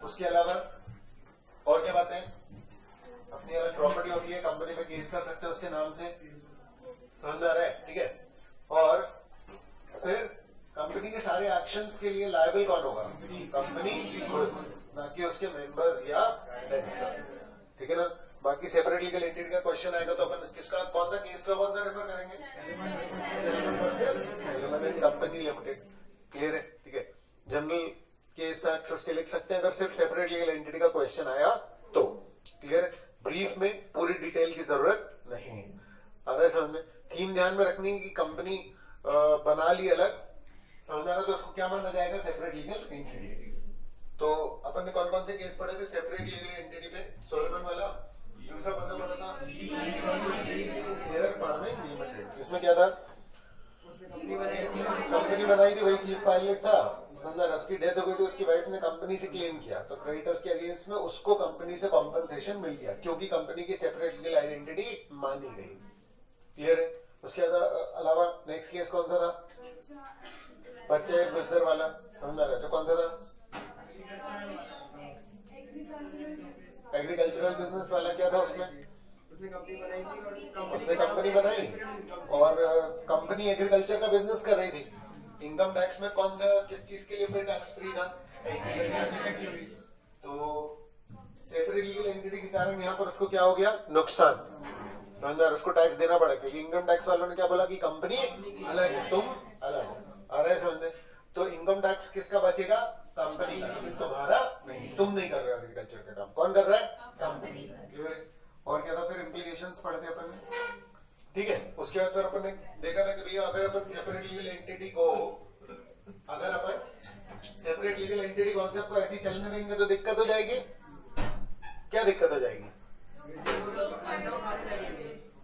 उसके अलावा और क्या बातें हैं? अपनी अलग प्रॉपर्टी होती है, कंपनी में केस कर सकते हैं उसके नाम से, समझ में आ रहा है? ठीक है। और फिर कंपनी के सारे एक्शंस के लिए लायबल कौन होगा? कंपनी खुद, ना कि उसके मेंबर्स या ठीक है ना। बाकी सेपरेट लीगल एंटिटी का क्वेश्चन आएगा तो अपन किसका कौन सा केस का कौन सा रेफर करेंगे? Company limited. क्लियर है? ठीक है। जनरल केस फैक्ट्स उसके लिख सकते हैं अगर सिर्फ सेपरेट लीगल एंटिटी का क्वेश्चन आया तो। क्लियर है? ब्रीफ में पूरी डिटेल की जरूरत नहीं है। आ रहा है समझ में? थीम ध्यान में रखनी है कि कंपनी बना ली अलग, समझ में आ रहा, तो उसको क्या माना जाएगा? Separate legal entity. तो अपन ने कौन कौन से केस पढ़े थे सेपरेट लीगल एंटिटी पे? सोलोमन वाला, दूसरा पता पड़ा था फार्मिंग लिमिटेड, इसमें क्या था? कंपनी बनाई थी, वही चीफ पायलट था, समझा? उसकी डेथ हो गई थी, उसकी वाइफ ने कंपनी से क्लेम किया तो क्रेडिटर्स के अगेंस्ट में उसको कंपनी से कॉम्पनसेशन मिल गया क्योंकि कंपनी की सेपरेट लीगल आइडेंटिटी मानी गई। क्लियर है? उसके अलावा नेक्स्ट केस कौन सा था? बच्चे गुजर वाला, समझ आ रहा है? जो कौन सा था? एग्रीकल्चरल बिजनेस वाला। क्या था उसमें? उसने कंपनी बनाई और कंपनी एग्रीकल्चर का बिजनेस कर रही थी। इनकम टैक्स में कौन सा किस चीज के लिए फिर टैक्स फ्री था? तो सेपरेट लीगल एंटिटी के कारण यहाँ पर उसको क्या हो गया? नुकसान। समझ में? उसको टैक्स देना पड़ा क्योंकि इनकम टैक्स वालों ने क्या बोला कि कंपनी अलग है, तुम अलग हो। आ रहा है समझ में? तो इनकम टैक्स किसका बचेगा? कंपनी का, लेकिन तुम्हारा नहीं, तुम नहीं कर रहे हो एग्रीकल्चर का काम। कौन कर रहा है? कंपनी। क्लियर है? और क्या था फिर? इम्प्लीकेशंस पढ़ते अपन ने। ठीक है। उसके बाद फिर अपन ने देखा था कि भैया अगर अपन सेपरेट लीगल एंटिटी को कॉन्सेप्ट को ऐसे ही चलने देंगे तो दिक्कत हो जाएगी। क्या दिक्कत हो जाएगी?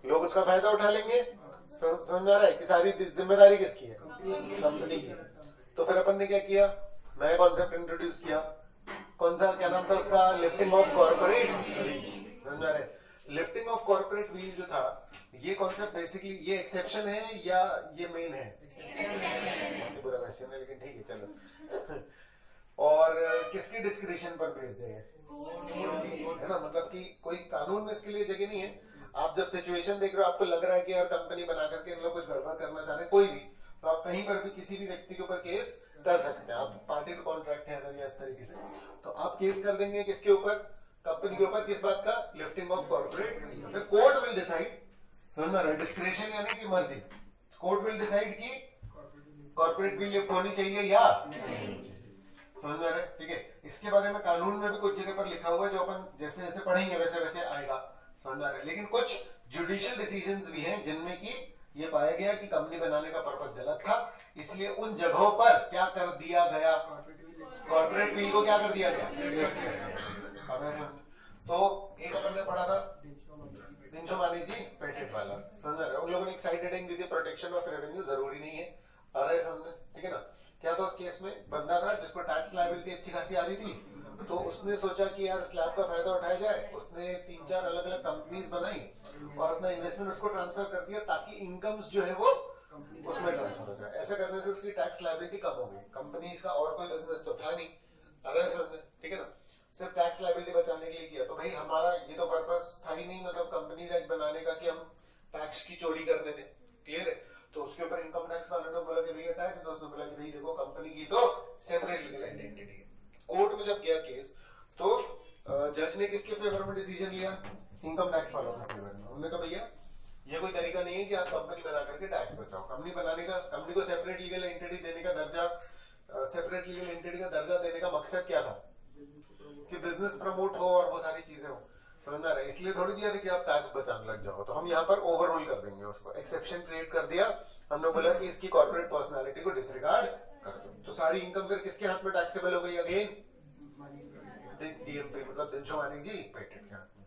लोग उसका फायदा उठा लेंगे। समझ आ रहा है कि सारी जिम्मेदारी किसकी है? कंपनी की। तो फिर अपन ने क्या किया? नया कॉन्सेप्ट इंट्रोड्यूस किया। कौन सा? क्या नाम था उसका? Lifting of corporate wheel. समझ आ रहा है? लिफ्टिंग ऑफ कॉर्पोरेट व्हील जो था, ये कॉन्सेप्ट बेसिकली ये एक्सेप्शन है या ये मेन है? बुरा क्वेश्चन है लेकिन ठीक है चलो। और किसकी डिस्क्रिप्शन पर बेस्ड है ना? मतलब कि कोई कानून में इसके लिए जगह नहीं है। आप जब सिचुएशन देख रहे हो, आपको लग रहा है कि यार कंपनी बना करके इन लोग कुछ गड़बड़ करना चाह रहे हैं, कोई भी, तो आप कहीं पर भी किसी भी व्यक्ति के ऊपर केस कर सकते हैं। आप पार्टी टू कॉन्ट्रैक्ट है अगर इस तरीके से, तो आप केस कर देंगे किसके ऊपर? कंपनी के ऊपर। किस बात का? Lifting of corporate. फिर कोर्ट विल डिसाइड, समझ रहे? डिस्क्रेशन यानी कि मर्जी। कोर्ट विल डिसाइड कि कॉर्पोरेट भी लिफ्ट होनी चाहिए या समझ में आ रहा है? ठीक है। इसके बारे में कानून में भी कुछ जगह पर लिखा हुआ है जो अपन जैसे जैसे पढ़ेंगे वैसे वैसे आएगा, समझ में आ रहा है? लेकिन कुछ जुडिशियल डिसीजंस भी हैं जिनमें कि ये पाया गया कि कंपनी बनाने का पर्पस गलत था, इसलिए उन जगहों पर क्या कर दिया गया? कॉर्पोरेट बिल को क्या कर दिया गया? तो एक अपन ने पढ़ा था दिनशो मानेजी पेटेंट वाला, समझ रहे? उन लोगों ने एक साइड हेडिंग दी थी प्रोटेक्शन ऑफ रेवेन्यू, जरूरी नहीं है। आ रहा है समझ? ठीक है ना? क्या था उस केस में? बंदा था जिसको टैक्स लायबिलिटी अच्छी खासी आ रही थी, तो उसने सोचा कि यार स्लैब का फायदा उठाया जाए। उसने 3-4 अलग अलग कंपनीज बनाई और अपना इन्वेस्टमेंट उसको ट्रांसफर कर दिया ताकि इनकम्स जो है वो उसमें ट्रांसफर हो जाए। ऐसा करने से उसकी टैक्स लायबिलिटी कम हो गई। कंपनी का और कोई बिजनेस तो था नहीं। आ रहा है समझ? ठीक है ना? सिर्फ टैक्स लायबिलिटी बचाने के लिए किया। तो भाई हमारा ये तो पर्पस था ही नहीं, मतलब कंपनी एक्ट बनाने का कि हम टैक्स की चोरी करने दें। क्लियर है? तो उसके ऊपर इनकम टैक्स वालों ने बोला कि भैया टैक्स, तो उसने बोला कि भाई देखो कंपनी की तो सेपरेट लीगल आइडेंटिटी है। कोर्ट में जब गया केस तो जज ने किसके फेवर में डिसीजन लिया? इनकम टैक्स वालों के फेवर में। उन्होंने कहा भैया ये कोई तरीका नहीं है कि आप कंपनी बना करके टैक्स बचाओ। कंपनी को सेपरेट लीगल एंटिटी देने का दर्जा, सेपरेट लीगल एंटिटी का दर्जा देने का मकसद क्या था? कि बिजनेस प्रमोट हो और वो सारी चीजें हो। समझ में आ रहा है? इसलिए थोड़ी दिया था कि आप टैक्स बचाने लग जाओ। तो हम यहाँ पर ओवररूल कर देंगे उसको, एक्सेप्शन क्रिएट कर दिया। हमने बोला कि इसकी कॉर्पोरेट पर्सनालिटी को डिसरिगार्ड कर दो। तो सारी इनकम फिर किसके हाथ में टैक्सेबल हो गई? अगेन डीएमपी, मतलब दिनशो मानेजी पेटेंट के हाथ में।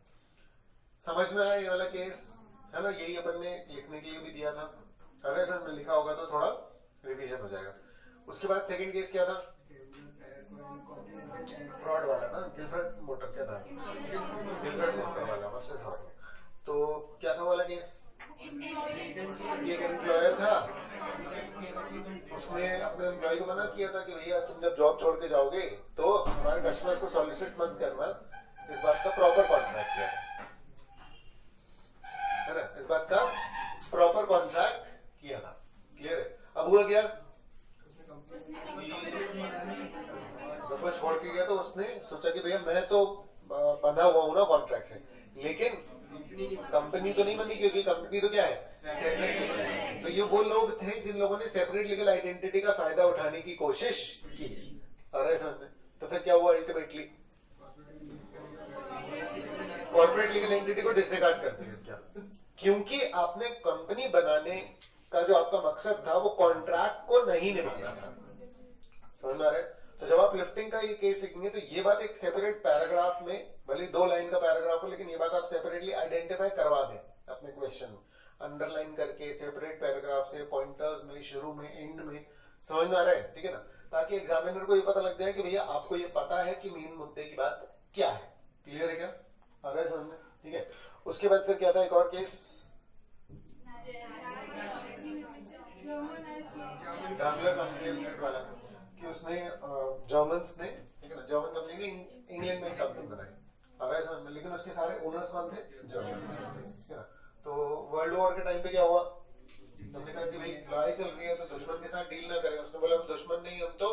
समझ में आया ये वाला केस? है ना? यही अपन ने लिखने के लिए भी दिया था। अगर सर में लिखा होगा तो थोड़ा रिवीजन हो जाएगा। उसके बाद सेकंड केस क्या था? फ्रॉड वाला ना, गिलफर्ड मोटर क्या था? गिलफर्ड मोटर वाला वर्सेस हॉर्न। तो क्या था वाला केस? ये एक एम्प्लॉयर था, उसने अपने एम्प्लॉय को मना किया था कि भैया तुम जब जॉब छोड़ के जाओगे तो हमारे कस्टमर्स को सॉलिसिट मत करना, इस बात का प्रॉपर कॉन्ट्रैक्ट किया है ना, इस बात का प्रॉपर कॉन्ट्रैक्ट किया था। क्लियर है? अब हुआ क्या, जब वो छोड़ के गया तो उसने सोचा कि भैया मैं तो बंधा हुआ हूं ना कॉन्ट्रैक्ट से, लेकिन कंपनी तो नहीं बनी, क्योंकि कंपनी तो क्या है, सेपरेट। तो ये वो लोग थे जिन लोगों ने सेपरेट लीगल आइडेंटिटी का फायदा उठाने की कोशिश की। अरे समझ, तो फिर क्या हुआ अल्टीमेटली, कॉर्पोरेट लीगल एंटिटी को डिसरिगार्ड कर दिया। क्या? क्योंकि आपने कंपनी बनाने का जो आपका मकसद था वो कॉन्ट्रैक्ट को नहीं निभाना था। समझ में आ रहा है? तो जब आप लिफ्टिंग का ये केस लिखेंगे तो ये बात एक सेपरेट पैराग्राफ में, भले 2 लाइन का पैराग्राफ हो, लेकिन ये बात आप सेपरेटली आइडेंटिफाई करवा दें अपने क्वेश्चन में, अंडरलाइन करके सेपरेट पैराग्राफ से, पॉइंटर्स में, शुरू में, एंड में। समझ में आ रहा है? ठीक है ना, ताकि एग्जामिनर को ये पता लग जाए कि भैया आपको ये पता है कि मेन मुद्दे की बात क्या है। क्लियर है क्या? आ रहा है समझ में? ठीक है। उसके बाद फिर क्या था, एक और केस डामलर कंपनी वाला, कि उसने जर्मन्स ने, ठीक है ना, जर्मन कंपनी ने इंग्लैंड में कंपनी बनाई। आ रहा है समझ में? लेकिन उसके सारे ओनर्स कौन थे, जर्मन, ठीक है ना। तो वर्ल्ड वॉर के टाइम पे क्या हुआ, हमने कहा कि भाई लड़ाई चल रही है तो दुश्मन के साथ डील ना करें। उसने बोला हम दुश्मन नहीं, हम तो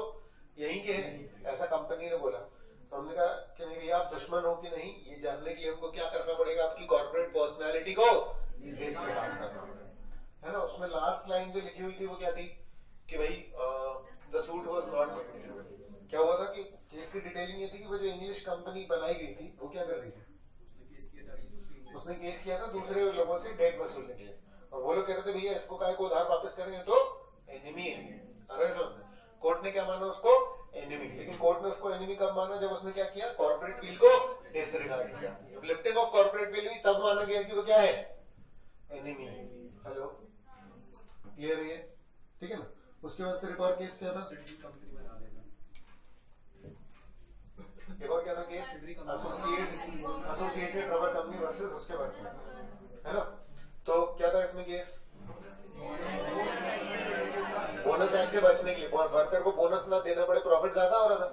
यहीं के हैं, ऐसा कंपनी ने बोला। तो हमने कहा कि नहीं भैया आप दुश्मन हो कि नहीं, ये जानने के लिए हमको क्या करना पड़ेगा, आपकी कॉर्पोरेट पर्सनैलिटी को डिसरिगार्ड करना पड़ेगा, है ना। उसमें लास्ट लाइन जो लिखी हुई थी वो क्या थी कि भाई द सूट वाज नॉट, क्या हुआ था कि केस की डिटेलिंग ये थी कि वो जो इंग्लिश कंपनी बनाई गई थी वो क्या कर रही थी, उसने केस किया था दूसरे लोगों से डेट वसूलने के लिए, और वो लोग कह रहे थे भैया इसको काय को उधार वापस करेंगे तो एनिमी है। अरे कोर्ट ने क्या माना उसको, एनिमी। लेकिन कोर्ट ने उसको एनिमी कब माना, जब उसने क्या किया, कॉर्पोरेट बिल को डिसरिगार्ड किया। लिफ्टिंग ऑफ कॉर्पोरेट बिल हुई तब माना गया कि वो क्या है, एनिमी है। हेलो, क्लियर है? ठीक है ना। उसके बाद फिर एक और केस क्या था, एक और क्या था case, associated rubber company versus उसके वर्क में, है ना। तो क्या था इसमें केस, बोनस एक्ट से बचने के लिए, वर्कर को बोनस ना देना पड़े, प्रॉफिट ज्यादा हो रहा था,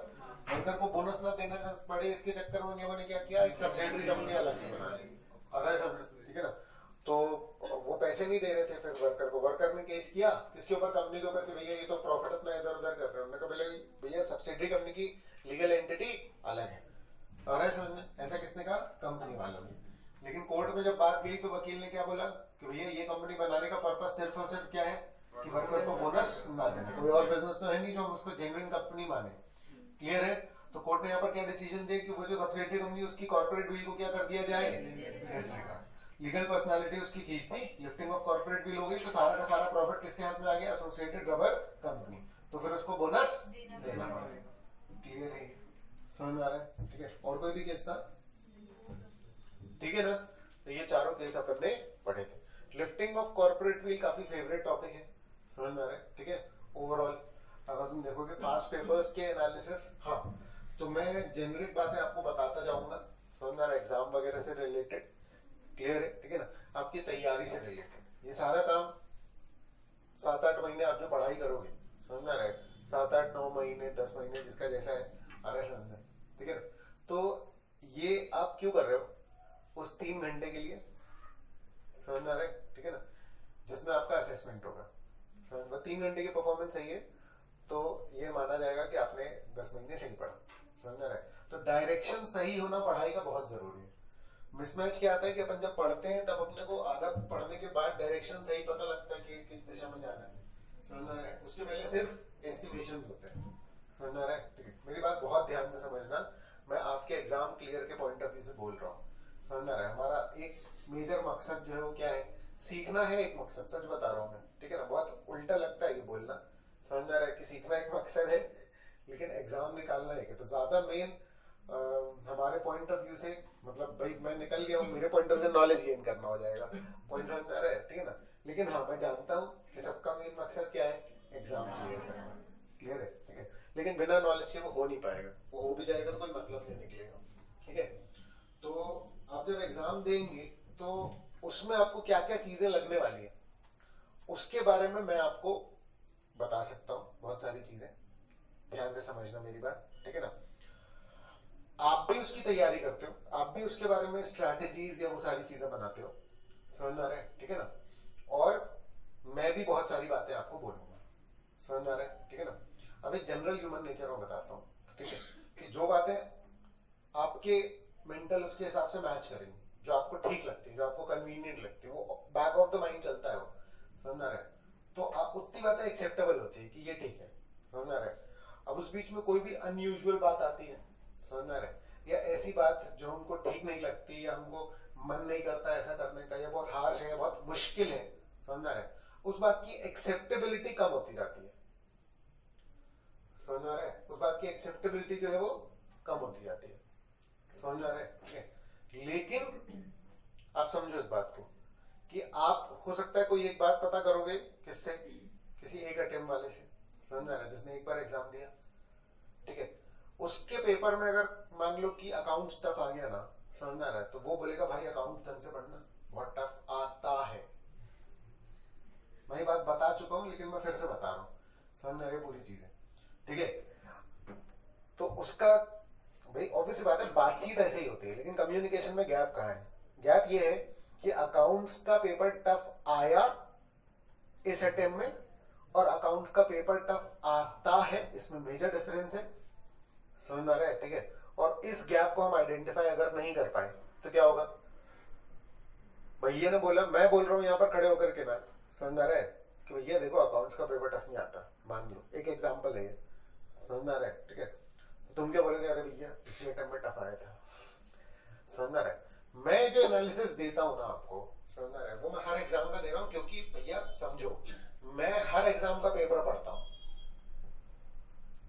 वर्कर को बोनस ना देना पड़े, इसके चक्कर में लोगों ने क्या किया, एक सब्सिडरी कंपनी अलग से बना ली। ठीक है ना। तो वो पैसे नहीं दे रहे थे फिर वर्कर को, वर्कर ने केस किया किसके ऊपर, कंपनी के ऊपर, कि भैया ये तो प्रॉफिट अपना इधर उधर कर रहे हैं। उन्होंने कहा भैया सब्सिडरी कंपनी की लीगल एंटिटी अलग है। और समझ में, ऐसा किसने कहा, कंपनी वालों ने। लेकिन कोर्ट में जब बात गई तो वकील ने क्या बोला कि भैया ये कंपनी बनाने का पर्पस सिर्फ और सिर्फ क्या है कि वर्कर को बोनस ना देना, कोई और बिजनेस तो है नहीं जो हम उसको जेन्युइन कंपनी माने। क्लियर है? तो कोर्ट ने यहाँ पर क्या डिसीजन दिया कि वो जो सब्सिडरी कंपनी उसकी कॉर्पोरेट बिल को क्या कर दिया जाए, लीगल पर्सनालिटी उसकी खींच दी, लिफ्टिंग ऑफ कॉर्पोरेट बिल हो गई, तो सारा का सारा प्रॉफिट किसके हाथ में आ गया, एसोसिएटेड रबर कंपनी। तो फिर उसको बोनस देना पड़ेगा। क्लियर है? समझ में आ रहा है? ठीक है। और कोई भी केस था? ठीक है ना। तो ये चारों केस अपन ने पढ़े थे। लिफ्टिंग ऑफ कॉर्पोरेट बिल काफी फेवरेट टॉपिक है, समझ में आ रहा है? ठीक है। ओवरऑल अगर तुम देखोगे पास्ट पेपर्स के एनालिसिस, हाँ, तो मैं जेनरिक बातें आपको बताता जाऊंगा, समझ में आ रहा है, एग्जाम वगैरह से रिलेटेड। क्लियर है? ठीक है ना। आपकी तैयारी से रिलेटेड ये सारा काम 7-8 महीने आप जो पढ़ाई करोगे, समझ में आ रहा है, 7-8-9 महीने 10 महीने जिसका जैसा है, आ रहा है समझ में? ठीक है ना। तो ये आप क्यों कर रहे हो, उस 3 घंटे के लिए, समझ में आ रहा है? ठीक है ना, जिसमें आपका असेसमेंट होगा, समझ में, 3 घंटे की परफॉर्मेंस चाहिए तो ये माना जाएगा कि आपने 10 महीने सही पढ़ा, समझ में आ रहा है? तो डायरेक्शन सही होना पढ़ाई का बहुत जरूरी है। मिसमैच क्या आता है कि अपन जब पढ़ते हैं तब अपने को आधा पढ़ने के बाद डायरेक्शन सही पता लगता है कि किस दिशा में जाना है, समझ में आ रहा है? उसके पहले सिर्फ एस्टिमेशन होते हैं, समझ में आ रहा है? ठीक है। मेरी बात बहुत ध्यान से समझना, मैं आपके एग्जाम क्लियर के पॉइंट ऑफ व्यू से बोल रहा हूँ, समझ में आ रहा है? हमारा एक मेजर मकसद जो है वो क्या है, सीखना है एक मकसद, सच बता रहा हूँ मैं, ठीक है ना। बहुत उल्टा लगता है ये बोलना, समझ में आ रहा है कि सीखना एक मकसद है लेकिन एग्जाम निकालना है। तो ज्यादा मेन हमारे पॉइंट ऑफ व्यू से, मतलब भाई मैं निकल गया हूँ, मेरे पॉइंट ऑफ व्यू से नॉलेज गेन करना हो जाएगा, पॉइंट समझ में आ रहा है? ठीक है ना। लेकिन हाँ, मैं जानता हूँ कि सबका मेन मकसद क्या है, एग्जाम क्लियर करना। क्लियर है? ठीक है। लेकिन बिना नॉलेज के वो हो नहीं पाएगा, वो हो भी जाएगा तो कोई मतलब नहीं निकलेगा। ठीक है। तो आप जब एग्जाम देंगे तो उसमें आपको क्या क्या चीजें लगने वाली है उसके बारे में मैं आपको बता सकता हूँ बहुत सारी चीजें, ध्यान से समझना मेरी बात, ठीक है ना। आप भी उसकी तैयारी करते हो, आप भी उसके बारे में स्ट्रैटेजीज या वो सारी चीजें बनाते हो, समझ में आ रहा है, ठीक है ना। और मैं भी बहुत सारी बातें आपको बोलूंगा, समझ में आ रहा है, ठीक है ना। अब एक जनरल ह्यूमन नेचर में बताता हूँ, ठीक है, कि जो बातें आपके मेंटल उसके हिसाब से मैच करेंगी, जो आपको ठीक लगती है, जो आपको कन्वीनियंट लगती है, वो बैक ऑफ द माइंड चलता है, वो समझ में आ रहा है, तो आप उतनी बातें एक्सेप्टेबल होती है कि ये ठीक है, समझ में आ रहा है। अब उस बीच में कोई भी अनयूजुअल बात आती है, समझ में आ रहा है, या ऐसी बात जो हमको ठीक नहीं लगती या हमको मन नहीं करता ऐसा करने का, या बहुत हार्श है, बहुत मुश्किल है, समझ में आ रहा है, उस बात की एक्सेप्टेबिलिटी कम होती जाती है, समझ में आ रहा है, उस बात की एक्सेप्टेबिलिटी जो है वो कम होती जाती है, समझ में आ रहा है, ठीक है। लेकिन आप समझो इस बात को कि आप हो सकता है कोई एक बात पता करोगे, किससे, किसी एक अटेम्प्ट वाले से, समझ में आ रहा है, जिसने एक बार एग्जाम दिया, ठीक है, उसके पेपर में अगर मान लो कि अकाउंट टफ आ गया ना, समझ में आ रहा है, तो वो बोलेगा भाई अकाउंट ढंग से पढ़ना, बहुत टफ आता है। मैं ये बात बता चुका हूं लेकिन मैं फिर से बता रहा हूं, समझ में आ रही है पूरी चीजें, ठीक है। तो उसका भाई ऑब्वियस बात है, बातचीत ऐसे ही होती है, लेकिन कम्युनिकेशन में गैप कहाँ है, गैप ये है कि अकाउंट्स का पेपर टफ आया इस अटेम्प्ट में और अकाउंट्स का पेपर टफ आता है, इसमें मेजर डिफरेंस है, समझ में आ रहा है, ठीक है। और इस गैप को हम आइडेंटिफाई अगर नहीं कर पाए तो क्या होगा, भैया ने बोला, मैं बोल रहा हूं यहां पर खड़े होकर के ना, समझ में आ रहा है, कि भैया देखो अकाउंट्स का पेपर टफ नहीं आता, मान लो एक एग्जांपल है ये, समझ में आ रहा है, ठीक है, तो तुम क्या बोलोगे, अरे भैया पिछले अटेम्प्ट में टफ आया था, समझ में आ रहा है। मैं जो एनालिसिस देता हूं ना आपको, समझ में आ रहा है, वो मैं हर एग्जाम का दे रहा हूं, क्योंकि भैया समझो मैं हर एग्जाम का पेपर पढ़ता हूं,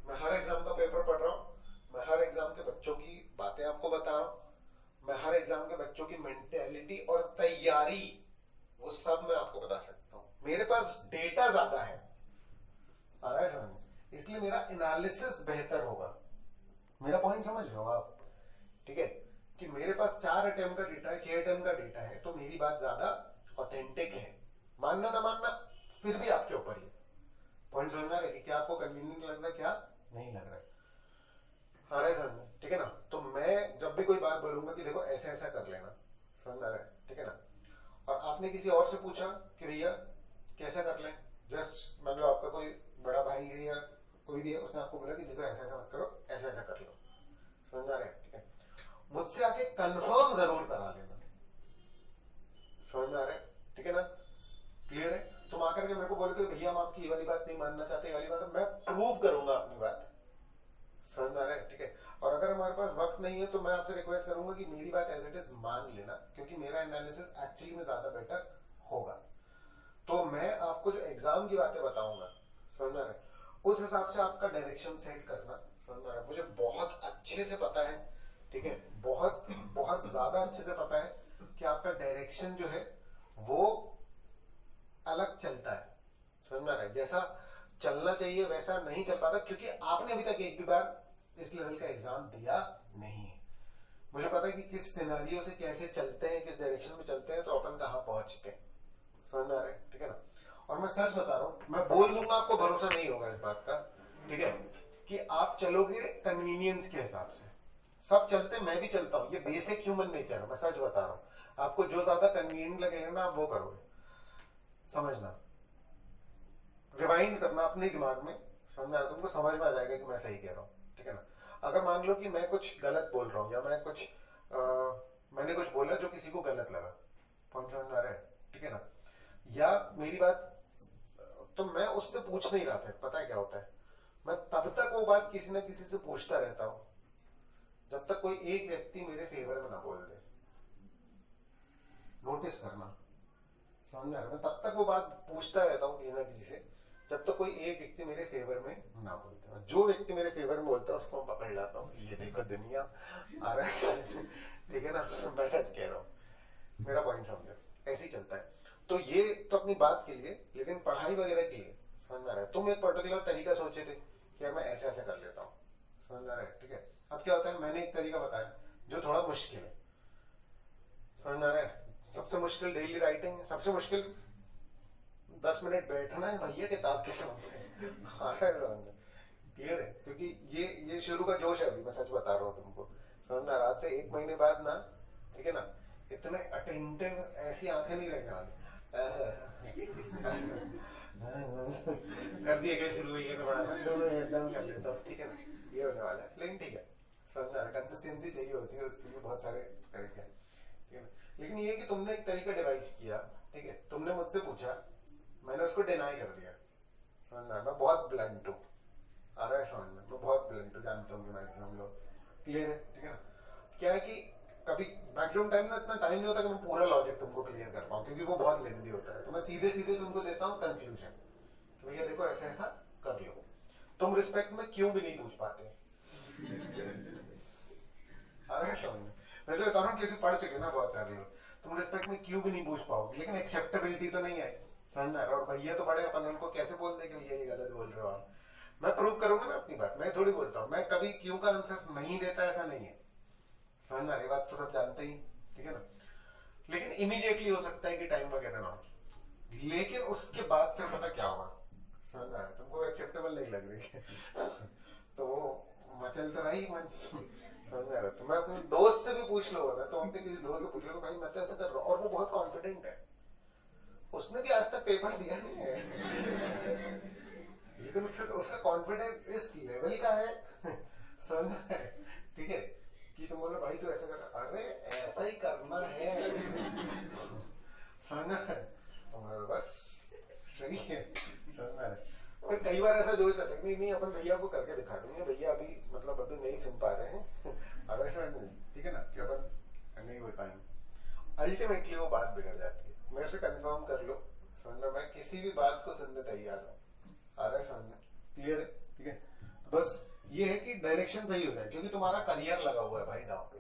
मैं हर एग्जाम का पेपर पढ़ रहा हूं, मैं हर एग्जाम के बच्चों की बातें आपको बता रहा हूं, मैं हर एग्जाम के बच्चों की मेंटेलिटी और तैयारी वो सब मैं आपको बता सकता हूं, मेरे पास डेटा ज्यादा है, आ रहा है समझ, इसलिए मेरा एनालिसिस बेहतर होगा, मेरा पॉइंट समझ रहे हो आप, ठीक है, कि मेरे पास 4 अटेम्प्ट का डेटा है, 6 अटेम्प्ट का डेटा है, तो मेरी बात ज्यादा ऑथेंटिक है, मानना ना मानना फिर भी आपके ऊपर ही, पॉइंट समझ में आ रहा है कि क्या आपको कन्वीनियंट लग रहा है, क्या नहीं लग रहा है, आ रहा है समझ में, ठीक है ना। तो मैं जब भी कोई बात बोलूंगा कि देखो ऐसा ऐसा कर लेना, समझ में आ रहा है, ठीक है ना, और आपने किसी और से पूछा कि भैया कैसा कर लें, जस्ट मतलब आपका कोई बड़ा भाई है या कोई भी है, उसने आपको बोला कि देखो ऐसा ऐसा मत करो, ऐसा ऐसा कर लो, समझ में आ रहा है, ठीक है, मुझसे आके कंफर्म जरूर करा लेना, समझ में आ रहा है, ठीक है ना, क्लियर है। तुम आकर के मेरे को बोलोगे भैया हम आपकी ये वाली बात नहीं मानना चाहते, ये वाली बात, मैं प्रूव करूंगा अपनी बात, समझ में आ रहा है, ठीक है। और अगर हमारे पास वक्त नहीं है तो मैं आपसे रिक्वेस्ट करूंगा कि मेरी बात एज इट इज मान लेना, क्योंकि मेरा एनालिसिस एक्चुअली में ज्यादा बेटर होगा। तो मैं आपको जो एग्जाम की बातें बताऊंगा, समझ में आ रहा है, उस हिसाब से आपका डायरेक्शन सेट करना, समझ में आ रहा है, मुझे बहुत अच्छे से पता है, ठीक है, बहुत बहुत ज्यादा अच्छे से पता है कि आपका डायरेक्शन जो है वो अलग चलता है, समझ में आ रहा है, जैसा चलना चाहिए वैसा नहीं चल पाता, क्योंकि आपने अभी तक एक भी बार इस लेवल का एग्जाम दिया नहीं है। मुझे पता है कि किस सिनेरियो से कैसे चलते हैं, किस डायरेक्शन में चलते हैं तो अपन कहां पहुंचते हैं, समझ में आ रहा है, ठीक है ना। और मैं सच बता रहा हूं, मैं बोल दूंगा आपको भरोसा नहीं होगा इस बात का, ठीक है, कि आप चलोगे कन्वीनियंस के हिसाब से, सब चलते, मैं भी चलता हूं, ये बेसिक ह्यूमन नेचर है, मैं सच बता रहा हूं, आपको जो ज्यादा कन्वीनियंट लगेगा ना आप वो करोगे, समझना, रिवाइंड करना अपने दिमाग में, समझ में आ रहा है, तुमको समझ में आ जाएगा कि मैं सही कह रहा हूं, ठीक है ना। अगर मान लो कि मैं कुछ गलत बोल रहा हूं या मैं कुछ मैंने कुछ बोला जो किसी को गलत लगा, पॉइंट समझ में आ रहा है, ठीक है ना, या मेरी बात, तो मैं उससे पूछ नहीं रहा था, पता है क्या होता है, मैं तब तक वो बात किसी ना किसी से पूछता रहता हूं जब तक कोई एक व्यक्ति मेरे फेवर में ना बोल दे, नोटिस करना, समझ में आ रहा है, मैं तब तक वो बात पूछता रहता हूँ किसी ना किसी से जब तक कोई एक व्यक्ति मेरे फेवर में ना बोलता, जो व्यक्ति मेरे फेवर में बोलता है उसको मैं पकड़ लाता हूँ, ये देखो दुनिया आ रहा है, ठीक है ना, मैं सच कह रहा हूँ, मेरा पॉइंट समझो, ऐसे ही चलता है। तो ये तो अपनी बात के लिए, लेकिन पढ़ाई वगैरह के लिए समझ में आ रहा है, तुम एक पर्टिकुलर तरीका सोचे थे कि यार मैं ऐसे ऐसे कर लेता हूँ, समझ में आ रहा है, ठीक है। अब क्या होता है, मैंने एक तरीका बताया जो थोड़ा मुश्किल है, समझ में आ रहा है, सबसे मुश्किल डेली राइटिंग है, सबसे मुश्किल 10 मिनट बैठना है भैया किताब के सामने, क्लियर है, क्योंकि ये शुरू का जोश है, अभी मैं सच बता रहा हूँ तुमको, समझना। आज से 1 महीने बाद ना, ठीक है ना, इतने अटेंटिव ऐसी आंखें नहीं रहने वाली। कर दिए गए शुरू ये तो बड़ा एकदम कर लेता हूँ, ठीक है ना, ये होने वाला है। लेकिन ठीक है, समझना, कंसिस्टेंसी चाहिए होती है, उसके लिए बहुत सारे तरीके हैं, ठीक है। लेकिन ये कि तुमने एक तरीका डिवाइस किया, ठीक है, तुमने मुझसे पूछा, मैंने उसको डिनाई कर दिया, समझना। मैं बहुत ब्लंट हूँ, आ रहा है समझ में, मैं बहुत ब्लंट हूँ, जानता हूँ कि मैक्सिमम लोग, क्लियर है, ठीक है ना। क्या है कि कभी मैक्सिमम टाइम ना इतना टाइम नहीं होता कि मैं पूरा लॉजिक तुमको क्लियर कर पाऊँ, क्योंकि वो बहुत लेंदी होता है। तो मैं सीधे सीधे तुमको देता हूँ कंक्लूजन, तो भैया देखो ऐसा ऐसा कर लो। तुम रिस्पेक्ट में क्यों भी नहीं पूछ पाते, आ रहा है समझ में। मैं तो बता रहा हूँ क्योंकि पढ़ चुके ना बहुत सारे लोग, तुम रिस्पेक्ट में क्यों भी नहीं पूछ पाओगे, लेकिन एक्सेप्टेबिलिटी तो नहीं आई, समझ में आ रहा है। और भैया तो बड़े अपन, उनको कैसे बोल दे कि भैया ये गलत बोल रहे हो आप। मैं प्रूव करूंगा ना अपनी बात, मैं थोड़ी बोलता हूँ, मैं कभी क्यों का आंसर नहीं देता, ऐसा नहीं है, समझ में आ रही बात, तो सब जानते ही, ठीक है ना। लेकिन इमीडिएटली हो सकता है कि टाइम वगैरह ना हो, लेकिन उसके बाद फिर पता क्या होगा, समझ में आ रहा है, तुमको एक्सेप्टेबल नहीं लग रही है तो वो मचल तो रही मन, समझ में आ रहा है। तो मैं अपने दोस्त से भी पूछ लो ना, तो अपने किसी दोस्त से पूछ लो भाई मैं तो ऐसा कर रहा हूँ, और वो बहुत कॉन्फिडेंट है, उसने भी आज तक पेपर दिया नहीं है लेकिन उसका कॉन्फिडेंस इस लेवल का है, समझ में आ रहा है, ठीक है, कि तुम बोलो भाई तू ऐसा कर, अरे ऐसा ही करना है समझ में आ रहा है, तो बस सही है, समझ में आ रहा है। और कई बार ऐसा जोश आता है नहीं नहीं अपन भैया को करके दिखा देंगे, भैया अभी मतलब अभी नहीं सुन पा रहे हैं अब ऐसा नहीं, ठीक है ना, कि अपन नहीं हो पाएंगे, अल्टीमेटली वो बात बिगड़ जाती है। मेरे से कंफर्म कर लो, समझना, मैं किसी भी बात को सुनने तैयार हूँ, आ रहा है समझ में, क्लियर है, ठीक है। बस ये है कि डायरेक्शन सही हो जाए, क्योंकि तुम्हारा करियर लगा हुआ है भाई दांव पे,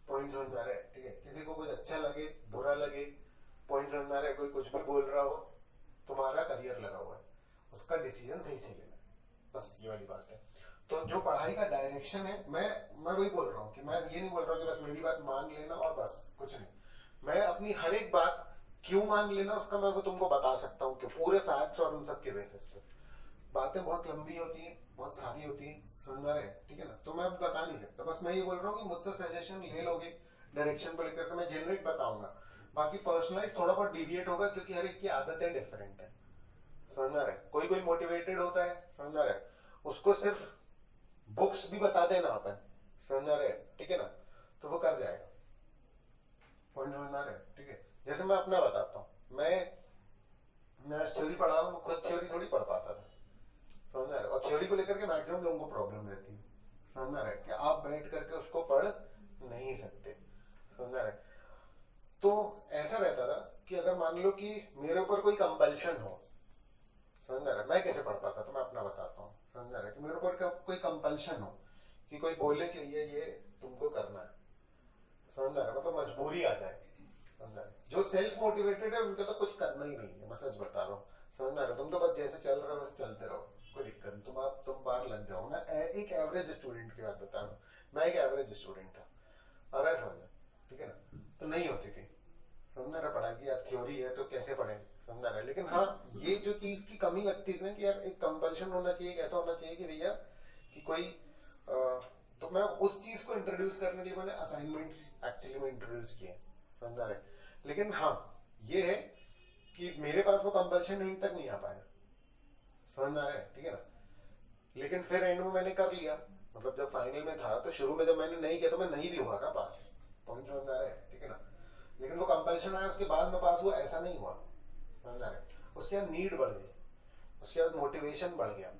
पॉइंट समझ में आ रहा है, ठीक है। किसी को कुछ अच्छा लगे बुरा लगे, पॉइंट समझ में आ रहा है, कोई कुछ भी बोल रहा हो, तुम्हारा करियर लगा हुआ है, उसका डिसीजन सही से लेना, बस ये वाली बात है। तो जो पढ़ाई का डायरेक्शन है, मैं वही बोल रहा हूँ कि मैं ये नहीं बोल रहा हूँ कि बस मेरी बात मान लेना और बस कुछ नहीं, मैं अपनी हर एक बात क्यों मान लेना उसका मैं वो तुमको बता सकता हूँ कि पूरे फैक्ट्स और उन सब के बेसिस पे। बातें बहुत लंबी होती है, बहुत सारी होती है, समझ में आ रहा है, ठीक है ना, तो मैं बता नहीं सकता। बस मैं ये बोल रहा हूँ कि मुझसे सजेशन ले लोगे डायरेक्शन को लेकर के, मैं जेनरिक बताऊंगा, बाकी पर्सनलाइज थोड़ा बहुत डिविएट होगा, क्योंकि हर एक की आदतें डिफरेंट है, समझ में आ रहा है। कोई कोई मोटिवेटेड होता है, समझ में आ रहा है, उसको सिर्फ बुक्स भी बता देना अपन, समझ में आ रहा है, ठीक है ना, तो वो कर जाएगा, पॉइंट समझ में आ रहा है, ठीक है। जैसे मैं अपना बताता हूँ, मैं थ्योरी पढ़ा हूँ, खुद थ्योरी थोड़ी पढ़ पाता था, समझ में आ रहा है, और थ्योरी को लेकर के मैक्सिमम लोगों को प्रॉब्लम रहती है, समझ में आ रहा है, कि आप बैठ करके उसको पढ़ नहीं सकते, समझ में आ रहा है। तो ऐसा रहता था कि अगर मान लो कि मेरे ऊपर कोई कंपल्शन हो, समझ में आ रहा है, मैं कैसे पढ़ पाता था, मैं अपना बताता हूँ, समझ में आ रहा है, कि मेरे ऊपर कोई कंपल्शन हो, कि कोई बोले कि ये तुमको करना है, समझ में आ रहा है, मतलब मजबूरी आ जाए, समझ में आ रहा है। जो सेल्फ मोटिवेटेड है उनका तो कुछ करना ही नहीं है, मैं सच बता रहा हूँ, समझ में आ रहा है, तुम तो बस जैसे चल रहे हो बस चलते रहो, कोई दिक्कत नहीं, तुम बाहर लग जाओ। मैं एक एवरेज स्टूडेंट की बात बता रहा हूँ, मैं एक एवरेज स्टूडेंट था, आ रहा है समझ में, ठीक है ना, तो नहीं होती थी, समझ में आ रहा, पढ़ाई की यार थ्योरी है तो कैसे पढ़े, समझ में आ रहा है। लेकिन हाँ, ये जो चीज की कमी लगती थी ना कि यार एक कंपल्शन होना चाहिए, ऐसा होना चाहिए कि भैया कि कोई तो मैं उस चीज को इंट्रोड्यूस करने के लिए मैंने असाइनमेंट्स एक्चुअली में इंट्रोड्यूस किए, समझ में आ रहा है। लेकिन हाँ, ये है कि मेरे पास वो कंपल्शन एंड तक नहीं आ पाया, समझ में आ रहा है, ठीक है ना। लेकिन फिर एंड में मैंने कर लिया, मतलब जब फाइनल में था तो शुरू में जब मैंने नहीं किया तो मैं नहीं भी हुआ ना पास, पॉइंट समझ में आ रहा है, ठीक है ना। लेकिन वो कंपल्शन आया, उसके बाद में पास हुआ, ऐसा नहीं हुआ, समझ में आ रहा है। उसके बाद नीड बढ़ गई, उसके बाद मोटिवेशन बढ़ गया,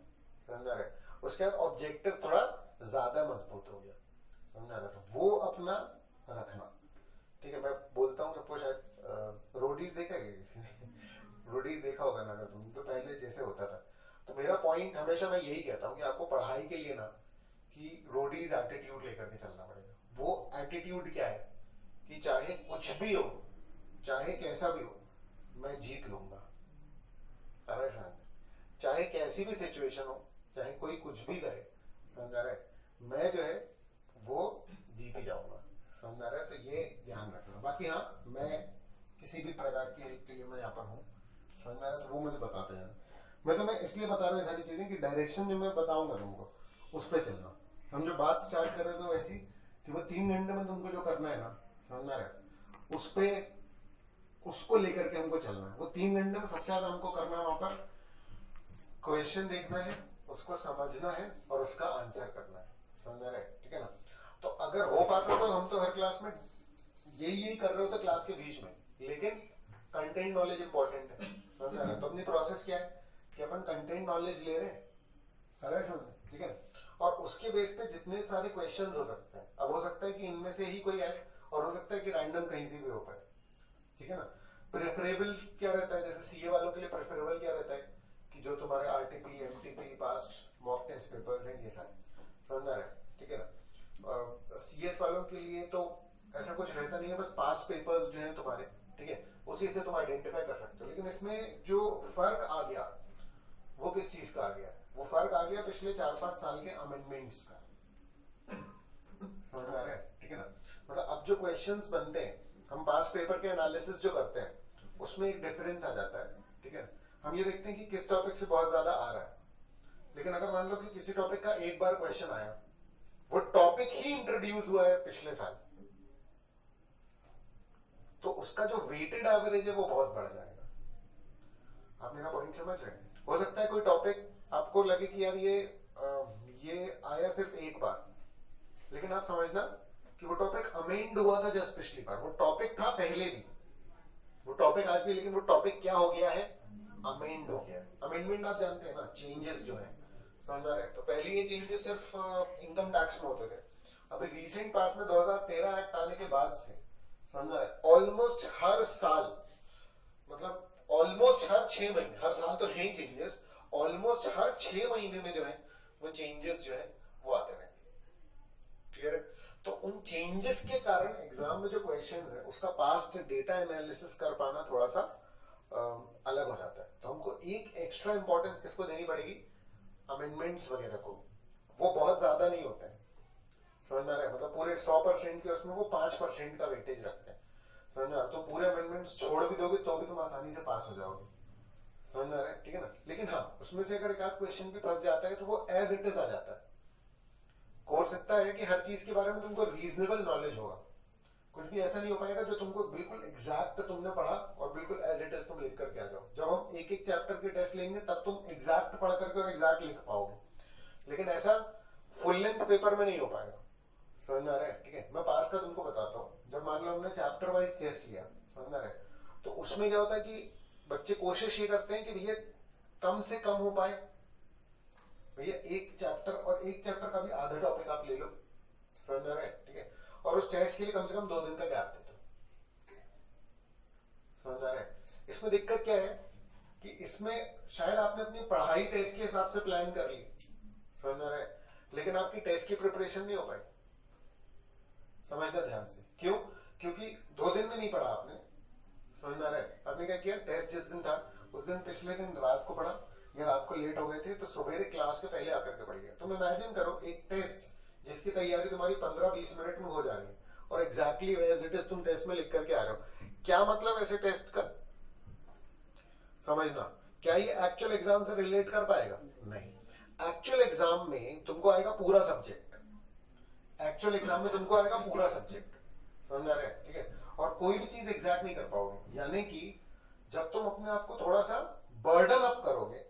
समझ में आ रहा है। उसके बाद ऑब्जेक्टिव थोड़ा ज्यादा मजबूत हो गया, समझ में आ रहा था, वो अपना रखना, ठीक है। मैं बोलता हूँ सबको, शायद रोडीज देखा है किसी ने रोडीज देखा होगा ना अगर तुम, तो पहले जैसे होता था। तो मेरा पॉइंट हमेशा मैं यही कहता हूँ कि आपको पढ़ाई के लिए ना कि रोडीज एटीट्यूड लेकर के चलना पड़ेगा। वो एटीट्यूड क्या है कि चाहे कुछ भी हो, चाहे कैसा भी हो, मैं जीत लूंगा, समझ में? चाहे कैसी भी सिचुएशन हो, चाहे कोई कुछ भी करे, समझ आ रहा है, मैं जो है वो जीत ही जाऊंगा, समझ आ रहा है। तो ये ध्यान रखना। बाकी हाँ, मैं किसी भी प्रकार की हेल्प के लिए मैं यहाँ पर हूँ, समझ में आ रहा है, वो मुझे बताते हैं। मैं तुम्हें इसलिए बता रहा हूँ सारी चीजें कि डायरेक्शन जो मैं बताऊंगा तुमको उस पर चलना। हम जो बात स्टार्ट कर रहे थे वैसी कि वो 3 घंटे में तुमको जो करना है ना, समझना है उस पे, उसको लेकर के हमको चलना है। वो 3 घंटे में सबसे ज्यादा हमको करना है वहां पर क्वेश्चन देखना है, उसको समझना है और उसका आंसर करना है, समझ रहे, ठीक है ना। तो अगर हो पाता तो हम तो हर क्लास में यही कर रहे होते क्लास के बीच में, लेकिन कंटेंट नॉलेज इंपॉर्टेंट है, समझ रहे। तो अपनी प्रोसेस क्या है कि अपन कंटेंट नॉलेज ले रहे हैं, समझ, ठीक है। और उसके बेस पे जितने सारे क्वेश्चन हो सकते हैं, अब हो सकता है कि इनमें से ही कोई आए और हो सकता है कि रैंडम कहीं से भी हो पाए, ठीक है ना। प्रेफरेबल क्या रहता है, जैसे सीए वालों के लिए प्रेफरेबल क्या रहता है कि जो तुम्हारे आरटीपी, एमटीपी, पास मॉक टेस्ट पेपर्स हैं, ये सारे समझ रहे, ठीक है ना। सीएस वालों के लिए तो ऐसा कुछ रहता नहीं है, बस पास पेपर्स जो है तुम्हारे, ठीक है, उसी से तुम आइडेंटिफाई कर सकते हो। लेकिन इसमें जो फर्क आ गया वो किस चीज का आ गया, वो फर्क आ गया पिछले 4-5 साल के अमेंडमेंट्स का, समझ में आ रहा है, ठीक है ना। मतलब अब जो क्वेश्चंस बनते हैं, हम पास पेपर के एनालिसिस जो करते हैं उसमें एक डिफरेंस आ जाता है, ठीक है। हम ये देखते हैं कि किस टॉपिक से बहुत ज्यादा आ रहा है, लेकिन अगर मान लो कि किसी टॉपिक का एक बार क्वेश्चन आया, वो टॉपिक ही इंट्रोड्यूस हुआ है पिछले साल, तो उसका जो वेटेड एवरेज है वो बहुत बढ़ जाएगा। आप मेरा पॉइंट समझ रहे हैं। हो सकता है कोई टॉपिक आपको लगे कि यार ये आया सिर्फ एक बार, लेकिन आप समझना कि वो टॉपिक अमेंड हुआ था जस्ट पिछली बार, वो टॉपिक था पहले भी, वो टॉपिक आज भी, लेकिन वो टॉपिक क्या हो गया है, अमेंड हो गया है। अमेंडमेंट आप जानते हैं ना, चेंजेस जो है, समझ रहे हैं। तो पहले ये चेंजेस सिर्फ इनकम टैक्स में होते थे, अभी रिसेंट पास में 2013 एक्ट आने के बाद से, समझ रहे हैं, ऑलमोस्ट हर साल, मतलब ऑलमोस्ट हर 6 महीने, हर साल तो है ही चेंजेस, ऑलमोस्ट हर 6 महीने में जो है वो चेंजेस जो है वो आते रहे, क्लियर है। तो उन चेंजेस के कारण एग्जाम में जो क्वेश्चन है उसका पास्ट डेटा एनालिसिस कर पाना थोड़ा सा अलग हो जाता है। तो हमको एक एक्स्ट्रा इंपॉर्टेंस किसको देनी पड़ेगी, अमेंडमेंट्स वगैरह को। वो बहुत ज्यादा नहीं होते हैं, समझ में आ रहा है, मतलब पूरे 100% के उसमें वो 5% का वेटेज रखते हैं, समझ में आ रहा है। तो पूरे अमेंडमेंट्स छोड़ भी दोगे तो भी तुम आसानी से पास हो जाओगे, समझ में आ रहा है, ठीक है ना। लेकिन हाँ, उसमें से अगर एक आध क्वेश्चन भी फंस जाता है तो वो एज इट इज आ जाता है। कोर्स इतना है कि हर चीज के बारे में तुमको रीजनेबल नॉलेज होगा, कुछ भी ऐसा नहीं हो पाएगा जो तुमको बिल्कुल एग्जैक्ट तुमने पढ़ा और बिल्कुल एज इट इज तुम लिख करके आ जाओ। जब हम एक एक चैप्टर के टेस्ट लेंगे तब तुम एग्जैक्ट पढ़ करके और एग्जैक्ट लिख पाओगे, लेकिन ऐसा फुल लेंथ पेपर में नहीं हो पाएगा, समझ में आ रहा है, ठीक है। मैं पास का तुमको बताता हूँ। जब मान लो हमने चैप्टर वाइज टेस्ट लिया, समझ में आ रहा है, तो उसमें क्या होता है कि बच्चे कोशिश ये करते हैं कि भैया कम से कम हो पाए, भैया एक चैप्टर और एक चैप्टर का भी आधा टॉपिक आप ले लो, समझ में आ रहा है, ठीक है। और उस टेस्ट के लिए कम से कम 2 दिन का गैप दे दो, समझ में आ रहा है। इसमें दिक्कत क्या है कि इसमें शायद आपने अपनी पढ़ाई टेस्ट के हिसाब से प्लान कर ली, समझ में आ रहा है, लेकिन आपकी टेस्ट की प्रिपरेशन नहीं हो पाई। समझना ध्यान से, क्यों, क्योंकि 2 दिन में नहीं पढ़ा आपने, समझ में आ रहा है। आपने क्या किया, टेस्ट जिस दिन था उस दिन पिछले दिन रात को पढ़ा, या रात को लेट हो गए थे तो सवेरे क्लास के पहले आकर के पढ़ लिया। तुम इमेजिन करो एक टेस्ट जिसकी तैयारी तुम्हारी 15-20 मिनट में हो जा रही है और एग्जैक्टली एज इट इज तुम टेस्ट में लिख करके आ रहे हो। क्या मतलब ऐसे टेस्ट का, समझना। क्या ये एक्चुअल एग्जाम से रिलेट कर पाएगा, नहीं। एक्चुअल एग्जाम में तुमको आएगा पूरा सब्जेक्ट, एक्चुअल एग्जाम में तुमको आएगा पूरा सब्जेक्ट, समझ आ रहा है, ठीक है। और कोई भी चीज एग्जैक्ट नहीं कर पाओगे, यानी कि जब तुम अपने आप को थोड़ा सा बर्डन अप करोगे,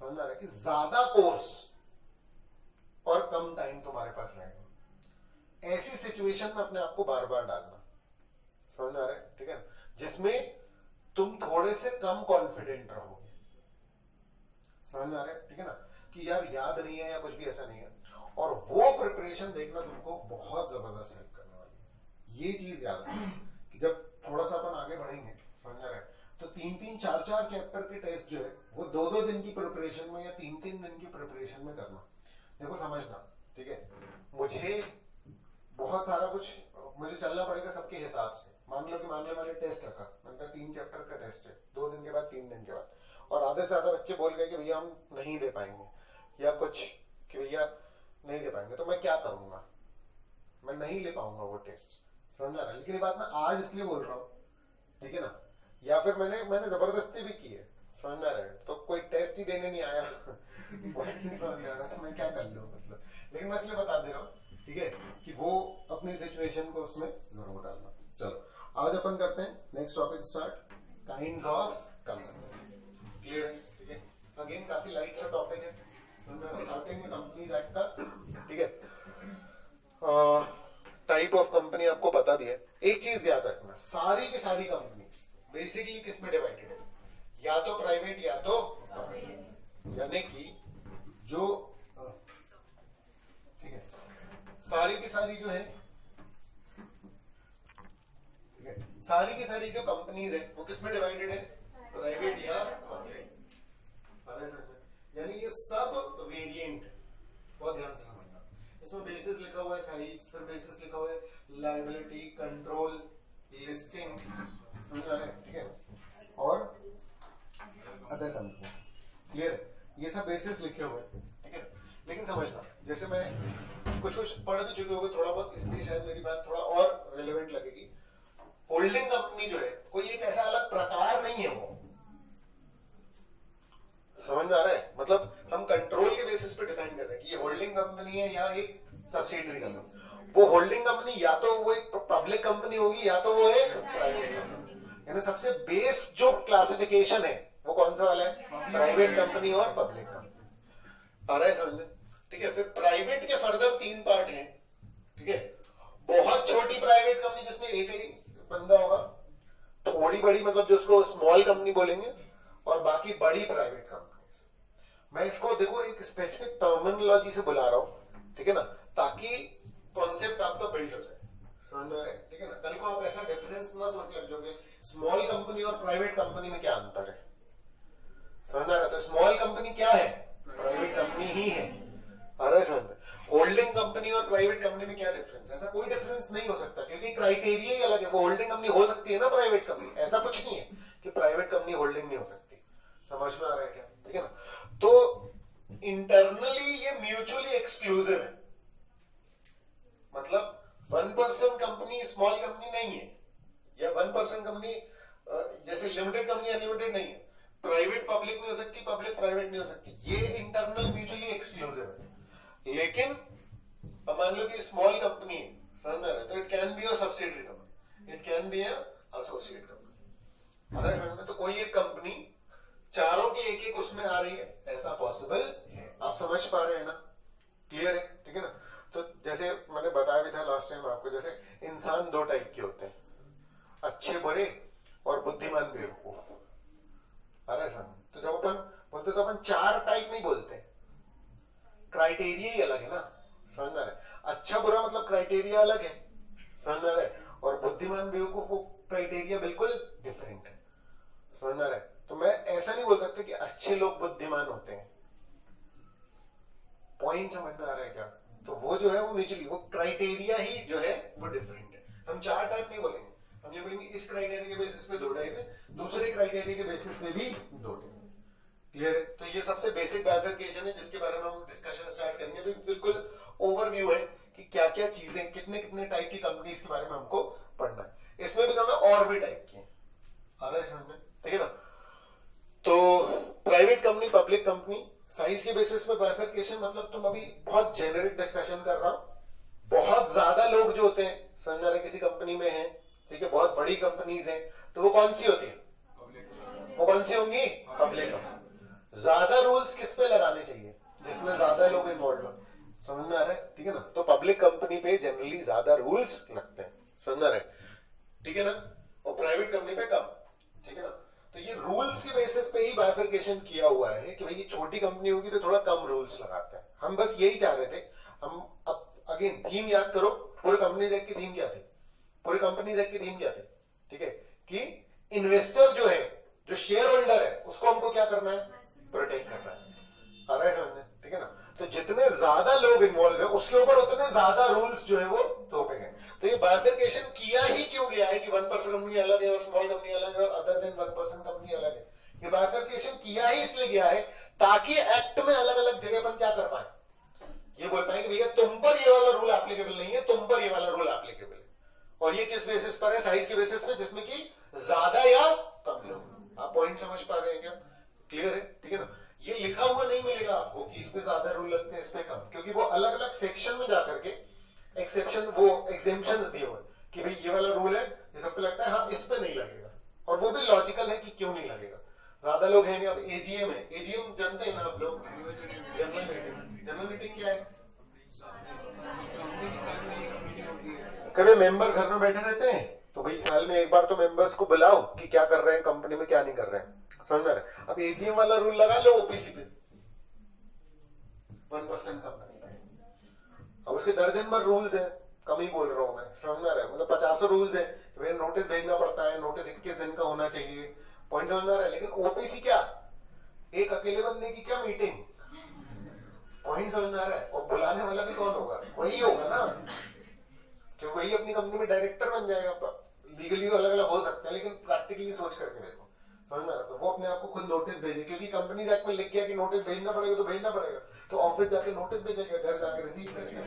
समझ आ रहा है, कि ज्यादा कोर्स और कम टाइम तुम्हारे पास रहेगा, ऐसी सिचुएशन में अपने आप को बार बार डालना, समझ आ रहा है, ठीक है, जिसमें तुम थोड़े से कम कॉन्फिडेंट रहोगे, समझ आ रहा है, ठीक है ना, कि यार याद नहीं है या कुछ भी ऐसा नहीं है। और वो प्रिपरेशन देखना तुमको बहुत जबरदस्त हेल्प करने वाली है। ये चीज याद रखना कि जब थोड़ा सा अपन आगे बढ़ेंगे, समझ आ रहा है, तो 3-3, 4-4 चैप्टर के टेस्ट जो है वो 2-2 दिन की प्रिपरेशन में या 3-3 दिन की प्रिपरेशन में करना। देखो समझना, ठीक है, मुझे बहुत सारा कुछ, मुझे चलना पड़ेगा सबके हिसाब से। मान लो कि मैंने टेस्ट रखा, मैंने कहा 3 चैप्टर का टेस्ट है, 2 दिन के बाद, 3 दिन के बाद, और आधे से ज्यादा बच्चे बोल गए कि भैया हम नहीं दे पाएंगे या कुछ, कि भैया नहीं दे पाएंगे, तो मैं क्या करूंगा, मैं नहीं ले पाऊंगा वो टेस्ट, समझ आ रहा है। लेकिन ये बात मैं आज इसलिए बोल रहा हूँ, ठीक है ना, या फिर मैंने जबरदस्ती भी की है, समझ में आ रहा है? तो कोई टेस्ट ही देने नहीं आया पॉइंट नहीं समझ में आ रहा तो मैं क्या कर लूं मतलब, लेकिन मैं इसलिए बता दे रहा हूँ, ठीक है, कि वो अपनी सिचुएशन को उसमें जरूर डालना। चलो आज अपन करते हैं next topic start, kinds of companies. Clear है? ठीक है, अगेन काफी लाइट सा टॉपिक है, स्टार्टिंग में कंपनीज एक्ट का, ठीक है। टाइप ऑफ कंपनी आपको पता भी है। एक चीज याद रखना, सारी की सारी कंपनी बेसिकली किस में डिवाइडेड है, या तो प्राइवेट या तो पब्लिक। यानी कि जो ठीक है, सारी की सारी जो है, ठीक है, सारी की सारी जो कंपनीज है वो किस में डिवाइडेड है, प्राइवेट या पब्लिक। यानी ये सब वेरिएंट, बहुत ध्यान से समझना, इसमें बेसिस लिखा हुआ है साइज, फिर बेसिस लिखा हुआ है लायबिलिटी, कंट्रोल, लिस्टिंग, ठीक है, और अदर कंपनी। क्लियर है? ये सब बेसिस लिखे हुए हैं, ठीक है। लेकिन समझना, जैसे मैं कुछ पढ़ भी चुके होंगे थोड़ा बहुत, इसलिए शायद मेरी बात थोड़ा और रेलेवेंट लगेगी। होल्डिंग कंपनी जो है कोई एक ऐसा अलग प्रकार नहीं है, वो समझ में आ रहा है? मतलब हम कंट्रोल के बेसिस पे डिफाइन कर रहे हैं कि ये होल्डिंग कंपनी है या एक सब्सिडियरी कंपनी। वो होल्डिंग कंपनी या तो वो एक पब्लिक कंपनी होगी या तो वो एक प्राइवेट कंपनी। यानी सबसे बेस जो क्लासिफिकेशन है वो कौन सा वाला है, प्राइवेट कंपनी और पब्लिक कंपनी। आ रहा है समझ में? ठीक है, फिर प्राइवेट के फर्दर 3 पार्ट हैं, ठीक है। बहुत छोटी प्राइवेट कंपनी जिसमें एक ही बंदा होगा, थोड़ी बड़ी मतलब जो उसको स्मॉल कंपनी बोलेंगे, और बाकी बड़ी प्राइवेट कंपनी। मैं इसको देखो एक स्पेसिफिक टर्मिनोलॉजी से बुला रहा हूं, ठीक है ना, ताकि कॉन्सेप्ट आपका बिल्ड हो जाए, समझ में आ रहा है? ठीक है ना, कल को आप ऐसा डिफरेंस ना सोच लग जाओगे स्मॉल कंपनी और प्राइवेट कंपनी में क्या अंतर है, समझ में आ रहा है? तो स्मॉल कंपनी क्या है, प्राइवेट कंपनी ही है। आ रहा है समझ में? होल्डिंग कंपनी और प्राइवेट कंपनी में क्या डिफरेंस? ऐसा कोई डिफरेंस नहीं हो सकता, क्योंकि क्राइटेरिया ही अलग है। वो होल्डिंग कंपनी हो सकती है ना प्राइवेट कंपनी, ऐसा कुछ नहीं है कि प्राइवेट कंपनी होल्डिंग नहीं हो सकती। समझ में आ रहा है क्या? ठीक है ना? तो इंटरनली ये म्यूचुअली एक्सक्लूसिव है, मतलब 1% कंपनी स्मॉल कंपनी नहीं है, या 1% कंपनी जैसे लिमिटेड कंपनी अनलिमिटेड नहीं है, प्राइवेट पब्लिक नहीं हो सकती, पब्लिक प्राइवेट नहीं हो सकती। ये इंटरनल म्यूचुअली एक्सक्लूसिव है। लेकिन अब मान लो कि स्मॉल कंपनी है, समझ में आ रहा है, तो it can be a subsidiary company, it can be a associate company. आ रहा है समझ में? तो कोई एक कंपनी चारों की एक एक उसमें आ रही है, ऐसा पॉसिबल है। आप समझ पा रहे हैं ना? क्लियर है? ठीक है ना? तो जैसे मैंने बताया भी था लास्ट टाइम आपको, जैसे इंसान 2 टाइप के होते हैं, अच्छे बुरे और बुद्धिमान बेवकूफ। आ रहा है समझ? तो जब अपन बोलते तो अपन 4 टाइप नहीं बोलते, क्राइटेरिया ही अलग है ना, समझ में आ रहा है? अच्छा बुरा मतलब क्राइटेरिया अलग है, समझ में आ रहा है? और बुद्धिमान बेवकूफ वो क्राइटेरिया बिल्कुल डिफरेंट है, समझ में आ रहा है? तो मैं ऐसा नहीं बोल सकता कि अच्छे लोग बुद्धिमान होते हैं। पॉइंट समझ में आ रहा है क्या? तो वो जो है वो म्यूचुअली, वो क्राइटेरिया ही जो है वो डिफरेंट है। हम 4 टाइप नहीं बोलेंगे, हम ये बोलेंगे इस क्राइटेरिया के बेसिस पे 2 टाइप है, दूसरे क्राइटेरिया के बेसिस पे भी 2 टाइप। क्लियर है? तो ये सबसे बेसिक बाइफरकेशन है जिसके बारे में हम डिस्कशन स्टार्ट करेंगे। बिल्कुल ओवरव्यू है कि क्या क्या चीजें, कितने कितने टाइप की कंपनीज के बारे में हमको पढ़ना है। इसमें भी हमें और भी टाइप की आ रहा है समझ में? ठीक है ना? तो private company, public company, size के बेसिस पे बाइफरकेशन, मतलब तुम अभी बहुत जेनेरिक डिस्कशन कर रहा हूं। बहुत ज्यादा लोग जो होते हैं, समझ रहे, किसी कंपनी में हैं, ठीक है, बहुत बड़ी कंपनीज हैं, तो वो कौन सी होती है, वो कौन सी होंगी, पब्लिक कंपनी। ज्यादा रूल्स किस पे लगाने चाहिए, जिसमें ज्यादा लोग इन्वॉल्व हो। समझ में आ रहा है? ठीक है ना? तो पब्लिक कंपनी पे जनरली ज्यादा रूल्स लगते हैं, समझ में आ रहा है? ठीक है ना? और प्राइवेट कंपनी पे कम। ठीक है ना? तो ये रूल्स के बेसिस पे ही बाइफरकेशन किया हुआ है कि भाई ये छोटी कंपनी होगी तो थोड़ा कम रूल्स लगाते हैं। हम बस यही चाह रहे थे। हम अब अगेन थीम याद करो, पूरे कंपनीज एक्ट की थीम क्या थी, पूरी कंपनीज एक्ट की थीम क्या थी, ठीक है, कि इन्वेस्टर जो है, जो शेयर होल्डर है, उसको हमको क्या करना है, प्रोटेक्ट करना है। आ रहा है समझ में? ठीक है ना? तो जितने ज्यादा लोग इन्वॉल्व है उसके ऊपर उतने ज्यादा रूल्स जो है वो थोपे गए। तो ये बाइफरकेशन किया ही क्यों गया है कि 1% कंपनी अलग है और स्मॉल कंपनी अलग है और अदर देन 1% कंपनी अलग है। ये बाइफरकेशन किया ही इसलिए गया है ताकि एक्ट में अलग अलग जगह पर क्या कर पाए, ये बोल पाए कि भैया तुम पर ये वाला रूल एप्लीकेबल नहीं है, तुम पर ये वाला रूल एप्लीकेबल है। और ये किस बेसिस पर है, साइज के बेसिस पे, जिसमें कि ज्यादा या कम लोग। आप पॉइंट समझ पा रहे हैं क्या? क्लियर है? ठीक है ना? ये लिखा हुआ नहीं मिलेगा आपको कि इस पे ज्यादा रूल लगते हैं, इस पे कम, क्योंकि वो अलग अलग सेक्शन में जाकर के एक्सेप्शन, वो एग्जेम्पशन दिए हुए कि भाई ये वाला रूल है, ये सब पे लगता है, हाँ इस पे नहीं लगेगा, और वो भी लॉजिकल है कि क्यों नहीं लगेगा। ज्यादा लोग हैं नहीं। अब एजीएम है, एजीएम जानते हैं ना आप लोग, जनरल मीटिंग। जनरल मीटिंग क्या है? कभी मेंबर घर में बैठे रहते हैं, तो भाई साल में एक बार तो मेंबर्स को बुलाओ कि क्या कर रहे हैं कंपनी में, क्या नहीं कर रहे हैं, समझ में आ रहा है? अब एजीएम वाला रूल लगा लो ओपीसी पे, 1% कंपनी पे। अब उसके दर्जन भर रूल्स है, कम ही बोल रहा हूं मैं, समझ में आ रहा है? मतलब 50 रूल्स है, फिर नोटिस भेजना पड़ता है, नोटिस 21 दिन का होना चाहिए, पॉइंट समझ में आ रहा है? लेकिन ओपीसी क्या, एक अकेले बंदे की क्या मीटिंग, पॉइंट समझ में आ रहा है? और बुलाने वाला भी कौन होगा? वही होगा ना, क्योंकि वही अपनी कंपनी में डायरेक्टर बन जाएगा। लीगली तो अलग अलग हो सकते हैं, लेकिन प्रैक्टिकली सोच करके देखो, समझ में आ रहा? तो वो अपने आप को खुद नोटिस भेजे, क्योंकि कंपनीज एक्ट में लिख गया कि नोटिस भेजना पड़ेगा, तो भेजना पड़ेगा, तो ऑफिस जाके नोटिस भेजेगा, घर जाके रिसीव करेगा।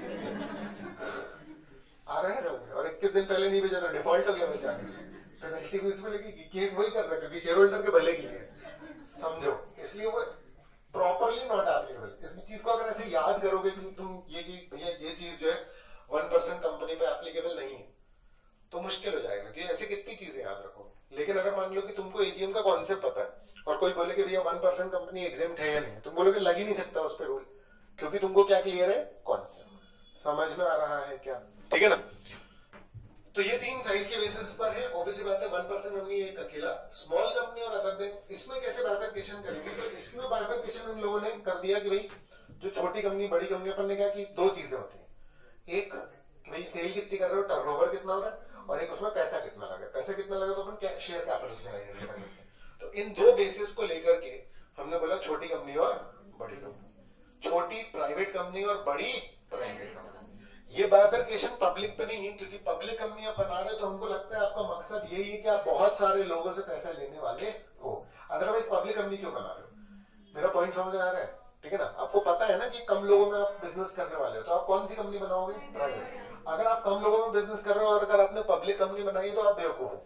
आ रहा है समझ? और 21 दिन पहले नहीं भेजा तो डिफॉल्ट हो गया बेचारे, पेनल्टी भी उसमें लगेगी, केस वही कर रहा है क्योंकि शेयर होल्डर के भले के लिए, समझो। इसलिए वो प्रॉपरली नॉट एप्लीकेबल। इस चीज को अगर ऐसे याद करोगे कि तुम ये कि भैया ये चीज जो है 1% कंपनी पे एप्लीकेबल नहीं है, तो मुश्किल हो जाएगा कि ऐसे कितनी चीजें याद रखोगे। लेकिन अगर मान लो कि तुमको एजीएम का कॉन्सेप्ट पता है और कोई बोले कि भैया 1% कंपनी एग्जेम्प्ट है या नहीं, तुम बोलोगे लग ही नहीं सकता उस पर रूल, क्योंकि तुमको क्या क्लियर है? कॉन्सेप्ट समझ में आ रहा है क्या? ठीक है ना? तो ये 3 साइज के बेसिस पर है। ऑब्वियसली बात है 1% कंपनी एक अकेला, स्मॉल कंपनी और अदर देन। इसमें कैसे बाइफरकेशन करेंगे? तो इसमें बाइफरकेशन उन लोगों ने कर दिया कि भाई जो छोटी कंपनी बड़ी कंपनी, अपन ने कहा कि 2 चीजें होती है, एक भाई सेल कितनी कर रहे हो, टर्नओवर कितना हो रहा है, और एक उसमें पैसा कितना लगा। पैसा कितना लगा तो अपन शेयर कैपिटल से आइडेंटिफाई करते हैं। तो इन 2 बेसिस को लेकर के हमने बोला छोटी कंपनी और बड़ी कंपनी, छोटी प्राइवेट कंपनी और बड़ी प्राइवेट कंपनी। ये बाइफरकेशन पब्लिक पे नहीं है, क्योंकि पब्लिक कंपनी आप बना रहे हो तो हमको लगता है आपका मकसद यही है कि आप बहुत सारे लोगों से पैसा लेने वाले हो, अदरवाइज पब्लिक कंपनी क्यों बना रहे हो? मेरा पॉइंट समझ आ रहा है? ठीक है ना? आपको पता है ना कि कम लोगों में आप बिजनेस करने वाले हो, तो आप कौन सी कंपनी बनाओगे? प्राइवेट। अगर आप कम लोगों में बिजनेस कर रहे हो और अगर आपने पब्लिक कंपनी बनाई है तो आप बेवकूफ हो।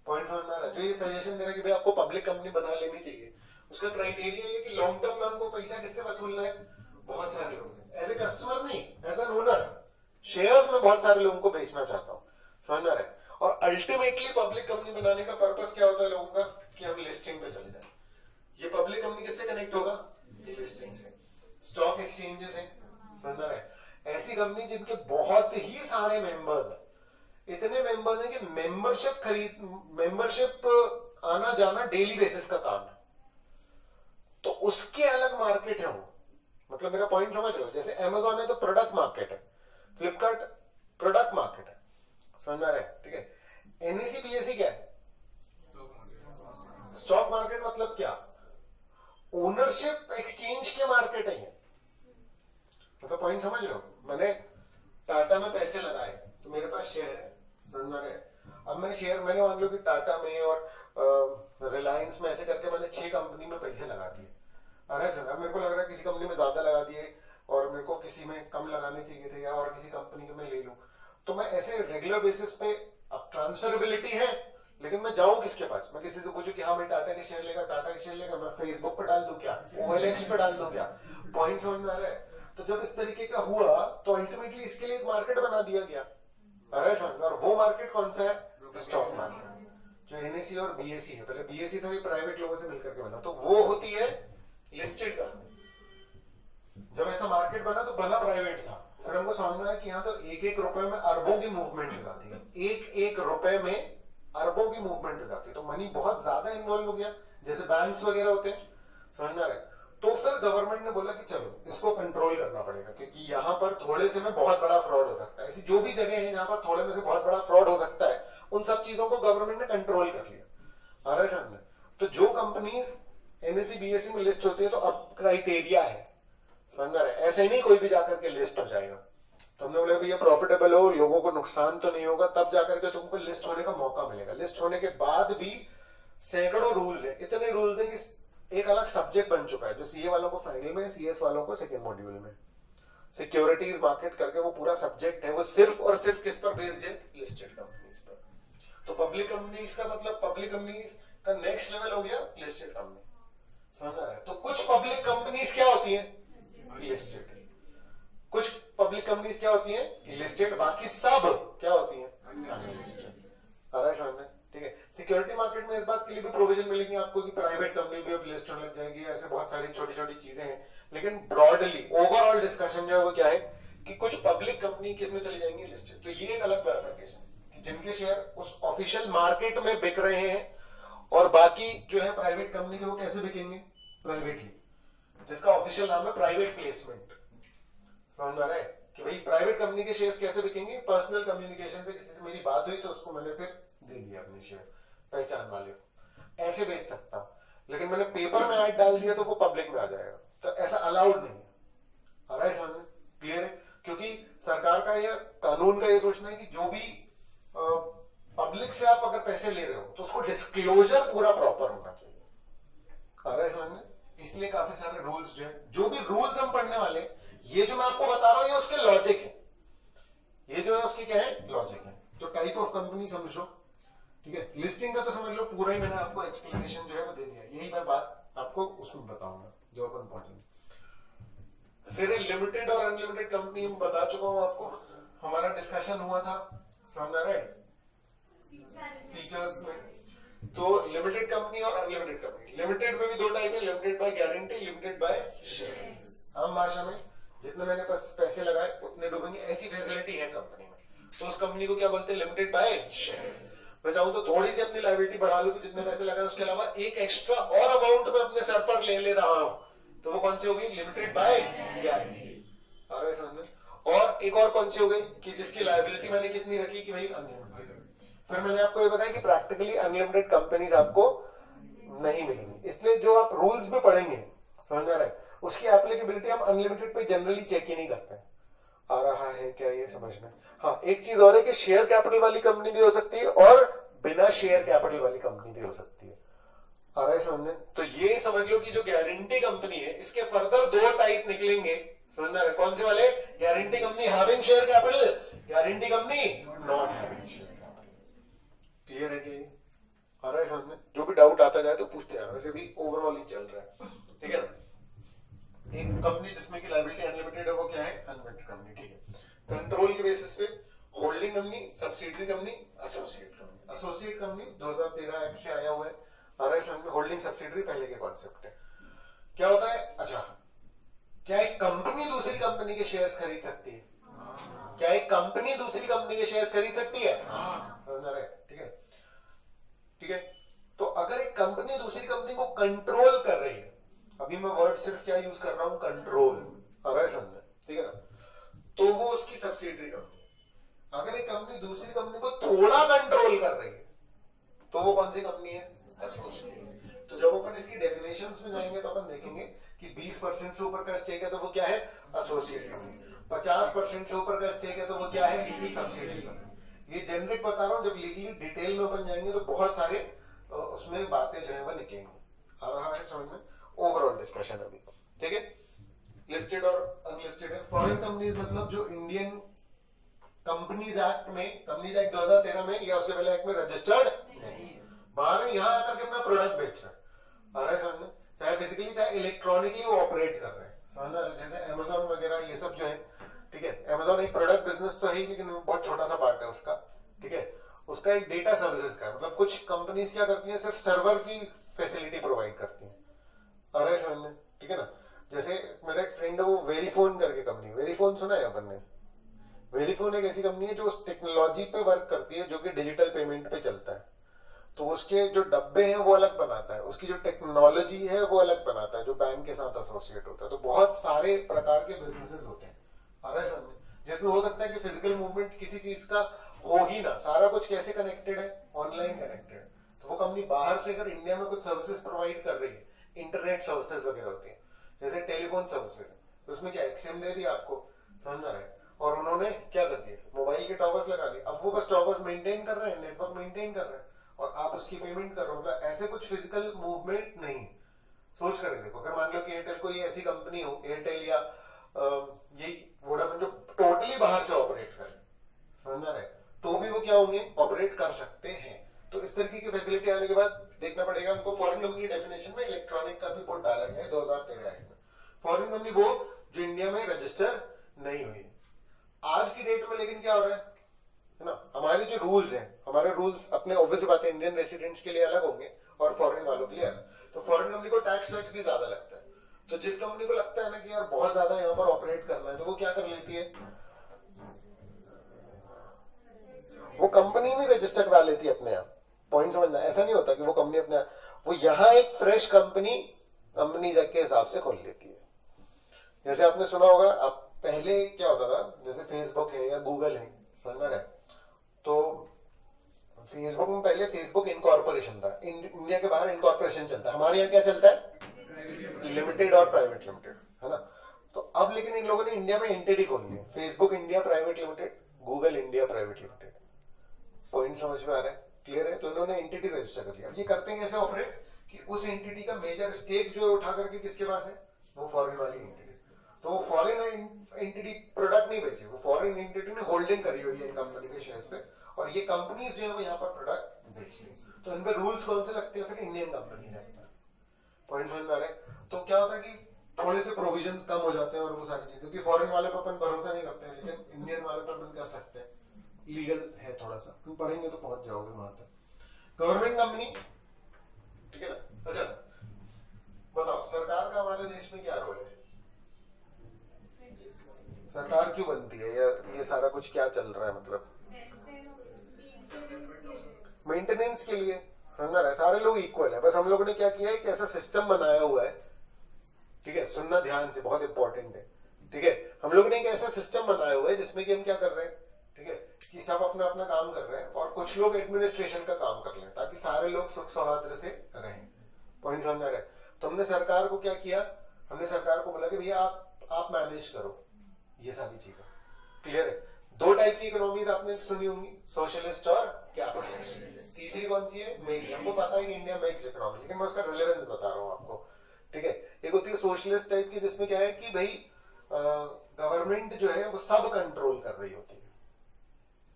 पॉइंट समझ में आ रहा है? जो ये सजेशन दे रहा है कि भाई आपको पब्लिक कंपनी बना लेनी चाहिए, उसका क्राइटेरिया ये कि लॉन्ग टर्म में हमको पैसा किससे वसूलना है? बहुत सारे लोगों से, एज ए कस्टमर नहीं, एज एन ओनर। शेयर्स में बहुत सारे लोगों को बेचना चाहता हूं, समझ में आ रहा है? और अल्टीमेटली पब्लिक कंपनी बनाने का पर्पस क्या होता है लोगों का? कि हम लिस्टिंग पे चले जाए। ये पब्लिक कंपनी किससे कनेक्ट होगा? लिस्टिंग से, स्टॉक एक्सचेंजेस है, समझ में आ रहा है? ऐसी कंपनी जिनके बहुत ही सारे मेंबर्स हैं, इतने मेंबर्स हैं कि मेंबरशिप आना जाना डेली बेसिस का काम है, तो उसके अलग मार्केट है वो। मतलब मेरा पॉइंट समझ रहे हो? जैसे अमेजॉन है तो प्रोडक्ट मार्केट है, फ्लिपकार्ट प्रोडक्ट मार्केट है, समझ में आ रहा है? ठीक है। एनएसी बीएसई क्या है? Stock market. मतलब क्या? ओनरशिप एक्सचेंज के मार्केट है ये। मतलब पॉइंट समझ रहे हो? मैंने टाटा में पैसे लगाए तो मेरे पास शेयर है, समझ में आ रहा है? अब मैं शेयर, मैंने मान लो कि टाटा में और रिलायंस में ऐसे करके मैंने 6 कंपनी में पैसे लगा दिए। अरे सर, मेरे को लग रहा है किसी कंपनी में ज्यादा लगा दिए और मेरे को किसी में कम लगाने चाहिए थे, या और किसी कंपनी के मैं ले लूं, तो मैं ऐसे रेगुलर बेसिस पे, अब ट्रांसफरेबिलिटी है, लेकिन मैं जाऊं किसके पास? मैं किसी से पूछूं कि हाँ मैं टाटा के शेयर लेगा, टाटा के शेयर लेगा, मैं फेसबुक पे डाल दूं क्या? OLX पे डाल दूं क्या? पॉइंट समझ में आ रहा है? तो जब इस तरीके का हुआ तो अल्टीमेटली इसके लिए एक मार्केट बना दिया गया। अरे समझ, और वो मार्केट कौन सा है? स्टॉक मार्केट, जो एनएसी और बीएसई है। पहले बीएसई था, ये प्राइवेट लोगों से मिलकर के बना, तो वो होती है लिस्टेड कंपनी। जब ऐसा मार्केट बना तो बना प्राइवेट था, फिर हमको समझ में आया कि यहाँ तो 1-1 रुपए में अरबों की मूवमेंट हो जाती है, 1-1 रुपए में अरबों की मूवमेंट हो जाती है, तो मनी बहुत ज्यादा इन्वॉल्व हो गया, जैसे बैंक्स वगैरह होते हैं, समझ में आ रहा है? तो फिर गवर्नमेंट ने बोला कि चलो इसको कंट्रोल करना पड़ेगा, क्योंकि यहाँ पर थोड़े से में बहुत बड़ा फ्रॉड हो सकता है। ऐसी जो भी जगह है जहां पर थोड़े में से बहुत बड़ा फ्रॉड हो सकता है, उन सब चीजों को गवर्नमेंट ने कंट्रोल कर लिया। आ रहा है समझ? तो जो कंपनीज एनएसई बीएसई में लिस्ट होती है तो अब क्राइटेरिया है, समझ में आ रहा है? ऐसे ही नहीं कोई भी जाकर के लिस्ट हो जाएगा। तो हमने बोला भैया प्रॉफिटेबल हो, लोगों को नुकसान तो नहीं होगा, तब जाकर के तुमको लिस्ट होने का मौका मिलेगा। लिस्ट होने के बाद भी सैकड़ों रूल्स है, इतने रूल्स है कि एक अलग सब्जेक्ट बन चुका है, जो सीए वालों को फाइनल में, सीएस वालों को सेकेंड मॉड्यूल में। सिक्योरिटीज मार्केट करके वो पूरा सब्जेक्ट है, वो सिर्फ और सिर्फ किस पर बेस्ड है? लिस्टेड कंपनीज पर। तो पब्लिक कंपनीज का मतलब, पब्लिक कंपनीज का नेक्स्ट लेवल हो गया लिस्टेड कंपनी, समझ रहा है? तो कुछ पब्लिक कंपनीज क्या होती हैं? लिस्टेड। कुछ पब्लिक कंपनीज क्या होती हैं? लिस्टेड। बाकी सब क्या होती हैं? अनलिस्टेड। आ रहा है समझ में? ठीक है। सिक्योरिटी मार्केट में इस बात के लिए भी प्रोविजन मिलेंगे आपको कि प्राइवेट कंपनी भी अब लिस्ट होने लग जाएगी, ऐसे बहुत सारी छोटी छोटी चीजें हैं। लेकिन ब्रॉडली ओवरऑल डिस्कशन जो है वो क्या है कि कुछ पब्लिक कंपनी किस में चली जाएंगी? लिस्टेड। तो ये एक अलग बाइफरकेशन कि जिनके शेयर उस ऑफिशियल मार्केट में बिक रहे हैं और बाकी जो है प्राइवेट कंपनी के वो कैसे बिकेंगे? प्राइवेटली, जिसका ऑफिशियल नाम है प्राइवेट प्लेसमेंट। समझ में आ रहा है कि भाई प्राइवेट कंपनी के शेयर्स कैसे बिकेंगे? पर्सनल कम्युनिकेशन से किसी से मेरी बात हुई तो उसको मैंने फिर दे दिया अपने शेयर पहचान वाले को, ऐसे बेच सकता हूं। लेकिन मैंने पेपर में ऐड डाल दिया तो वो पब्लिक में आ जाएगा, तो ऐसा अलाउड नहीं है। आ रहा है समझ में? क्लियर है? क्योंकि सरकार का या कानून का ये सोचना है कि जो भी पब्लिक से आप अगर पैसे ले रहे हो तो उसको डिस्क्लोजर पूरा प्रॉपर होना चाहिए। आ रहा है समझ में? इसलिए काफी सारे रूल्स जो भी रूल्स हम पढ़ने वाले, ये जो मैं आपको बता रहा हूं ये उसके लॉजिक है, ये जो है उसके क्या है? लॉजिक है। तो टाइप ऑफ कंपनी समझो, ठीक है। लिस्टिंग का तो समझ लो, पूरा ही मैंने आपको एक्सप्लेनेशन जो है वो दे दिया। यही मैं बात आपको उसमें बताऊंगा जो अपन पहुंचेंगे। फिर लिमिटेड और अनलिमिटेड कंपनी बता चुका हूं आपको, हमारा डिस्कशन हुआ था, समझ आ रहा है? फीचर्स में तो लिमिटेड कंपनी और अनलिमिटेड कंपनी। लिमिटेड में भी दो टाइप है, limited by guarantee, limited by share. आम भाषा में जितने मैंने पैसे लगाए उतने डूबेंगे, ऐसी फैसिलिटी है कंपनी में, तो उस कंपनी को क्या बोलते हैं? Limited by share. मैं चाहूं तो थोड़ी सी अपनी लायबिलिटी बढ़ा लूं कि जितने पैसे लगाए उसके अलावा एक एक्स्ट्रा और अमाउंट में अपने सर पर ले रहा हूं, तो वो कौन सी होगी? Limited by guarantee. आ रहा है समझ में? और एक और कौन सी हो गई कि जिसकी लायबिलिटी मैंने कितनी रखी कि भाई अनलिमिटेड। फिर मैंने आपको ये बताया कि प्रैक्टिकली अनलिमिटेड कंपनीज आपको नहीं मिलेंगी, इसलिए जो आप रूल्स भी पढ़ेंगे, समझ आ रहा है, उसकी एप्लीकेबिलिटी हम अनलिमिटेड पे जनरली चेक ही नहीं करते हैं। आ रहा है क्या ये समझ में? हाँ, एक चीज और है कि शेयर कैपिटल वाली कंपनी भी हो सकती है और बिना शेयर कैपिटल वाली कंपनी भी हो सकती है। आ रहा है समझ में? तो ये समझ लो कि जो गारंटी कंपनी है इसके फर्दर दो टाइप निकलेंगे, समझ में आ रहा है? कौन से वाले? Guarantee company having share capital, guarantee company not having share capital. Clear है कि? आ रहा है समझ में? जो भी डाउट आता जाए तो पूछते हैं, वैसे भी ओवरऑल ही चल रहा है, ठीक है ना? एक कंपनी जिसमें की लायबिलिटी अनलिमिटेड है वो क्या है? अनलिमिटेड कंपनी, ठीक है। कंट्रोल के बेसिस पे holding company, subsidiary company, associate company. Associate company 2013 act से आया हुआ है। आ रहा है समझ में? होल्डिंग सब्सिडियरी पहले के कॉन्सेप्ट है। क्या होता है? अच्छा, क्या एक कंपनी दूसरी कंपनी के शेयर्स खरीद सकती है? क्या एक कंपनी दूसरी कंपनी के शेयर्स खरीद सकती है? समझ रहे? ठीक है, ठीक है। तो अगर एक कंपनी दूसरी कंपनी को कंट्रोल कर रही है, अभी मैं वर्ड सिर्फ क्या यूज कर रहा हूं? कंट्रोल। आ रहा है समझ में? ठीक है ना? तो वो उसकी सब्सिडियरी कंपनी। अगर एक कंपनी दूसरी कंपनी को थोड़ा कंट्रोल कर रही है तो वो कौन सी कंपनी है? एसोसिएट। तो जब अपन इसकी डेफिनेशंस में जाएंगे तो अपन देखेंगे कि 20% से ऊपर का स्टेक है तो वो क्या है? Associate company. 50% से ऊपर का स्टेक है तो वो क्या है? Subsidiary company. ये जेनरिक बता रहा हूं, जब लीगली डिटेल में अपन जाएंगे तो बहुत सारे उसमें बातें जो है वो निकलेंगी। आ रहा है समझ में? ओवरऑल डिस्कशन अभी, ठीक है। लिस्टेड और अनलिस्टेड है। फॉरेन कंपनीज मतलब जो इंडियन कंपनीज एक्ट में, कंपनीज एक्ट 2013 में या उसके पहले एक्ट में रजिस्टर्ड नहीं, बाहर यहाँ आकर के अपना प्रोडक्ट बेच रहे हैं। आ रहा है समझ में? चाहे बेसिकली चाहे इलेक्ट्रॉनिकली वो ऑपरेट कर रहे हैं, समझ रहे? जैसे अमेजोन वगैरह ये सब जो है, ठीक है। अमेजोन एक प्रोडक्ट बिजनेस तो है लेकिन बहुत छोटा सा पार्ट है उसका, ठीक है। उसका एक डेटा सर्विसेज का, मतलब कुछ कंपनीज क्या करती हैं, सिर्फ सर्वर की फैसिलिटी प्रोवाइड करती हैं। आ रहा है समझ में? ठीक है ना? जैसे मेरा एक फ्रेंड है, वो वेरीफोन करके कंपनी, वेरीफोन सुना है अपन ने? वेरीफोन एक ऐसी कंपनी है जो उस टेक्नोलॉजी पे वर्क करती है जो कि डिजिटल पेमेंट पे चलता है। तो उसके जो डब्बे हैं वो अलग बनाता है, उसकी जो टेक्नोलॉजी है वो अलग बनाता है, जो बैंक के साथ एसोसिएट होता है। तो बहुत सारे प्रकार के बिजनेसेस होते हैं, आ रहा है समझ में? जिसमें हो सकता है कि फिजिकल मूवमेंट किसी चीज का हो ही ना, सारा कुछ कैसे कनेक्टेड है? Online connected. तो वो कंपनी बाहर से अगर इंडिया में कुछ सर्विसेज प्रोवाइड कर रही है, इंटरनेट सर्विसेज वगैरह होती है, जैसे टेलीफोन सर्विसेज, तो उसमें क्या एक्सएम दे दिया आपको, समझ रहा है? और उन्होंने क्या कर दिया? मोबाइल के टॉवर्स लगा दिए। अब वो बस टॉवर्स मेंटेन कर रहे हैं, नेटवर्क मेंटेन कर रहे हैं और आप उसकी पेमेंट कर रहे हो। मतलब ऐसे कुछ फिजिकल मूवमेंट नहीं। सोच कर देखो, अगर मान लो कि एयरटेल कोई ऐसी कंपनी हो, एयरटेल या ये वोडाफोन, जो टोटली बाहर से ऑपरेट करे, समझ रहे? तो भी वो क्या होंगे? ऑपरेट कर सकते हैं। तो इस तरीके की फैसिलिटी आने के बाद देखना पड़ेगा हमको फॉरेन कंपनी की डेफिनेशन में इलेक्ट्रॉनिक का भी बोर्ड डाला गया है 2013 एक्ट में। फॉरेन कंपनी वो जो इंडिया में रजिस्टर नहीं हुई। आज की डेट में लेकिन क्या हो रहा है ना, हमारे जो रूल्स हैं, हमारे रूल्स अपने ऑब्वियस बात है इंडियन रेसिडेंट्स के लिए अलग होंगे और फॉरेन वालों के लिए अलग। तो फॉरेन कंपनी को टैक्स भी ज्यादा लगता है। तो जिस कंपनी को लगता है ना कि यार बहुत ज्यादा यहाँ पर ऑपरेट करना है, तो वो क्या कर लेती है, वो कंपनी में रजिस्टर करा लेती है अपने आप। पॉइंट समझना, ऐसा नहीं होता कि वो कंपनी अपने आप, वो यहाँ एक फ्रेश कंपनी के हिसाब से खोल लेती है। जैसे आपने सुना होगा, आप पहले क्या होता था, जैसे फेसबुक है या गूगल है, समझ में, तो फेसबुक में पहले फेसबुक इनकॉर्पोरेशन था, इंडिया के बाहर इनकॉर्पोरेशन चलता है। हमारे यहाँ क्या चलता है, लिमिटेड और प्राइवेट लिमिटेड, है ना। तो अब लेकिन इन लोगों ने इंडिया में एंटिटी खोलनी है, Facebook India private limited, Google India private limited. Point समझ में आ रहा है, क्लियर है। तो इन्होंने एंटिटी रजिस्टर कर लिया। अब ये करते हैं कैसे ऑपरेट, कि उस एंटिटी का मेजर स्टेक जो है उठा करके किसके पास है, वो फॉरेन वाली एंटिटी। तो वो फॉरेन एंटिटी प्रोडक्ट नहीं बेची, वो फॉरेन एंटिटी ने होल्डिंग करी हुई है इन कंपनी के शेयर्स पे, और ये कंपनीज जो है वो यहाँ पर प्रोडक्ट बेच रही है। तो इन पे रूल्स कौन से लगते हैं, फिर इंडियन कंपनी है। पॉइंट समझ में आ रहा है। तो क्या होता है कि थोड़े से प्रोविजंस कम हो जाते हैं और वो सारी चीजें, क्योंकि फॉरेन वाले पर अपन भरोसा नहीं करते हैं, लेकिन इंडियन वाले पर अपन कर सकते हैं, लीगल है थोड़ा सा, तुम पढ़ेंगे तो पहुंच जाओगे वहां तक। गवर्नमेंट कंपनी, ठीक है ना। अच्छा बताओ, सरकार का हमारे देश में क्या रोल है, सरकार क्यों बनती है, या ये सारा कुछ क्या चल रहा है, मतलब मेंटेनेंस के लिए, समझ रहा है। सारे लोग इक्वल है, बस हम लोगों ने क्या किया है कि ऐसा सिस्टम बनाया हुआ है, ठीक है, सुनना ध्यान से, बहुत इंपॉर्टेंट है, ठीक है। हम लोगों ने एक ऐसा सिस्टम बनाया हुआ है जिसमें कि हम क्या कर रहे हैं, ठीक है, कि सब अपना अपना काम कर रहे हैं और कुछ लोग एडमिनिस्ट्रेशन का काम कर रहे हैं, ताकि सारे लोग सुख सौहार्द से रहें। पॉइंट समझ आ रहा है। तो हमने सरकार को क्या किया, हमने सरकार को बोला कि भैया आप मैनेज करो ये सारी चीजें, क्लियर है। दो टाइप की इकोनॉमीज आपने सुनी होंगी, सोशलिस्ट और कैपिटलिस्ट। तीसरी कौन सी है, मिक्स। हमको पता है कि इंडिया मिक्स इकोनॉमी, लेकिन मैं उसका रिलेवेंस बता रहा हूँ आपको, ठीक है। एक होती है सोशलिस्ट टाइप की, जिसमें क्या है कि भाई गवर्नमेंट जो है वो सब कंट्रोल कर रही होती है,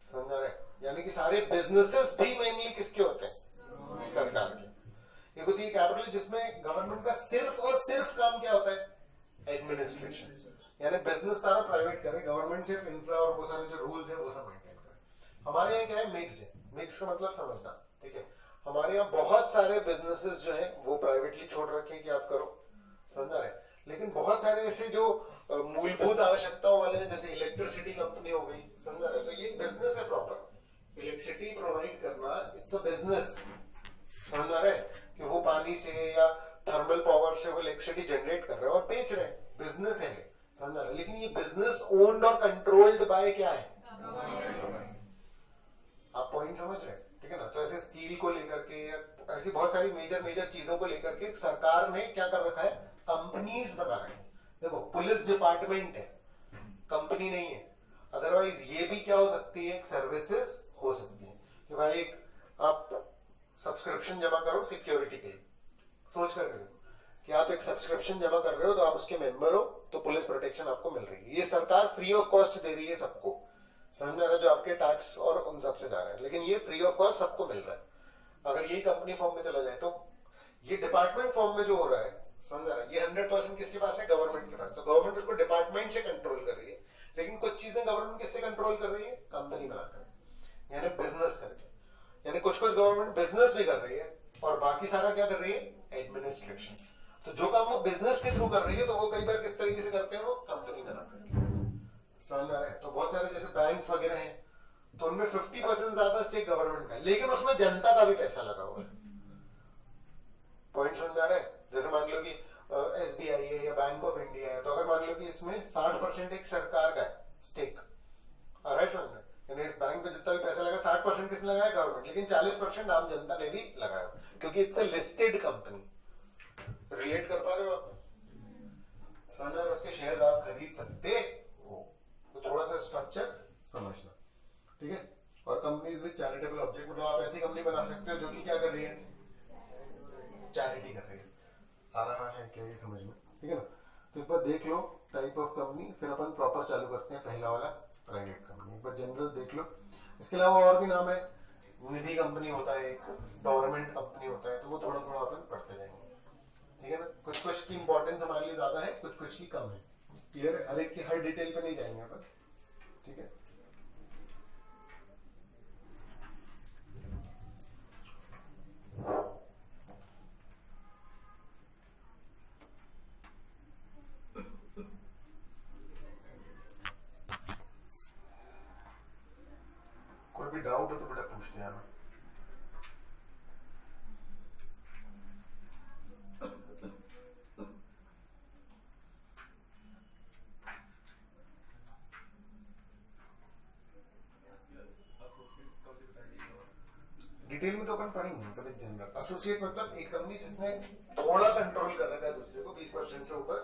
समझ रहे हैं, यानी कि सारे बिजनेसेस भी मेनली किसके होते हैं, सरकार के। एक होती है कैपिटलिस्ट, जिसमें गवर्नमेंट का सिर्फ और सिर्फ काम क्या होता है, एडमिनिस्ट्रेशन, यानी बिजनेस सारा प्राइवेट करे, गवर्नमेंट सिर्फ इंफ्रा और वो सारे जो रूल्स है वो सब मेंटेन करे। हमारे यहाँ क्या है, मिक्स है। मिक्स का मतलब समझना, ठीक है। हमारे यहाँ बहुत सारे बिजनेसेस जो है वो प्राइवेटली छोड़ रखे हैं कि आप करो, समझ रहे, लेकिन बहुत सारे ऐसे जो मूलभूत आवश्यकताओं वाले हैं, जैसे इलेक्ट्रिसिटी कंपनी हो गई, समझ रहे, तो ये बिजनेस है प्रॉपर, इलेक्ट्रिसिटी प्रोवाइड करना, इट्स अ बिजनेस, समझ रहे, कि वो पानी से या थर्मल पावर से वो इलेक्ट्रिसिटी जनरेट कर रहे हैं और बेच रहे हैं, बिजनेस है, समझ रहे। लेकिन ये बिजनेस ओन्ड और कंट्रोल्ड बाय क्या है, आप पॉइंट समझ रहे हैं, ठीक है ना। तो ऐसे स्टील को लेकर के या ऐसी बहुत सारी मेजर चीजों को लेकर के सरकार ने क्या कर रखा है, कंपनीज बना रही है। देखो पुलिस डिपार्टमेंट है, कंपनी नहीं है। अदरवाइज ये भी क्या हो सकती है, एक सर्विसेज हो सकती है, कि भाई एक आप सब्सक्रिप्शन जमा करो सिक्योरिटी के लिए, सोच कर देखो कि आप एक सब्सक्रिप्शन जमा कर रहे हो तो आप उसके मेंबर हो, तो पुलिस प्रोटेक्शन आपको मिल रही है। ये सरकार फ्री ऑफ कॉस्ट दे रही है सबको, समझ में आ रहा है, जो आपके टैक्स और उन सब से जा रहे हैं, लेकिन ये फ्री ऑफ कॉस्ट सबको मिल रहा है। अगर ये कंपनी फॉर्म में चला जाए, तो ये डिपार्टमेंट फॉर्म में जो हो रहा है, समझ आ रहा है, ये 100% किसके पास है, गवर्नमेंट के पास। तो गवर्नमेंट उसको डिपार्टमेंट से कंट्रोल कर रही है, लेकिन कुछ चीजें गवर्नमेंट किससे कंट्रोल कर रही है, कंपनी बनाकर, यानी बिजनेस करके। यानी कुछ गवर्नमेंट बिजनेस भी कर रही है और बाकी सारा क्या कर रही है, एडमिनिस्ट्रेशन। तो जो काम वो बिजनेस के थ्रू कर रही है, तो वो कई बार किस तरीके से करते हैं, वो कंपनी बनाकर, समझ आ रहा है। तो बहुत सारे जैसे बैंक्स वगैरह हैं, तो उनमें 50% ज्यादा स्टेक गवर्नमेंट का है, लेकिन उसमें जनता का भी पैसा लगा हुआ है। पॉइंट समझ आ रहा है। जैसे मान लो कि SBI है या बैंक ऑफ इंडिया है, तो अगर मान लो कि इसमें 60% एक सरकार का है स्टेक, आ रहा है समझ में, यानी इस बैंक पे जितना भी पैसा लगा 60% किसने लगाया, गवर्नमेंट, लेकिन 40% आम जनता ने भी लगाया, क्योंकि it's a listed company. Relate कर पा रहे हो आप, समझ रहे हो, उसके शेयर्स आप खरीद सकते हो, तो थोड़ा सा स्ट्रक्चर समझना, ठीक है। और कंपनीज विद चैरिटेबल ऑब्जेक्ट, मतलब आप ऐसी कंपनी बना सकते हो जो कि क्या कर रही है, चैरिटी कर रही है। आ रहा है क्या ये समझ में, ठीक है ना। तो एक बार देख लो टाइप ऑफ कंपनी, फिर अपन प्रॉपर चालू करते हैं पहला वाला प्राइवेट कंपनी। एक बार जनरल देख लो, इसके अलावा और भी नाम है, निधि कंपनी होता है, एक गवर्नमेंट कंपनी होता है, तो वो थोड़ा थोड़ा अपन पढ़ते जाएंगे, ठीक है ना। कुछ कुछ की इंपॉर्टेंस हमारे लिए ज्यादा है, कुछ कुछ की कम है। क्लियर है, हर एक की हर डिटेल पे नहीं जाएंगे अपन, ठीक है। कोई भी डाउट हो तो बेटा पूछते हैं। डिटेल में तो अपन पढ़ेंगे, मतलब एक जनरल एसोसिएट मतलब एक कंपनी जिसने थोड़ा कंट्रोल कर रखा है दूसरे को 20% से ऊपर,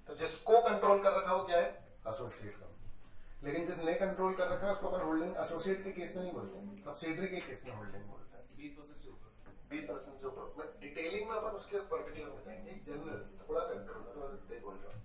तो जिसको कंट्रोल कर रखा है वो क्या है, एसोसिएट कंपनी। लेकिन जिसने कंट्रोल कर रखा है उसको अपन होल्डिंग एसोसिएट के केस में नहीं बोलते, सब्सिडियरी के केस में होल्डिंग बोलते हैं। 20% से ऊपर डिटेलिंग में अपन उसके पर्टिकुलर में जाएंगे, जनरल थोड़ा कंट्रोल बोल रहा हूँ।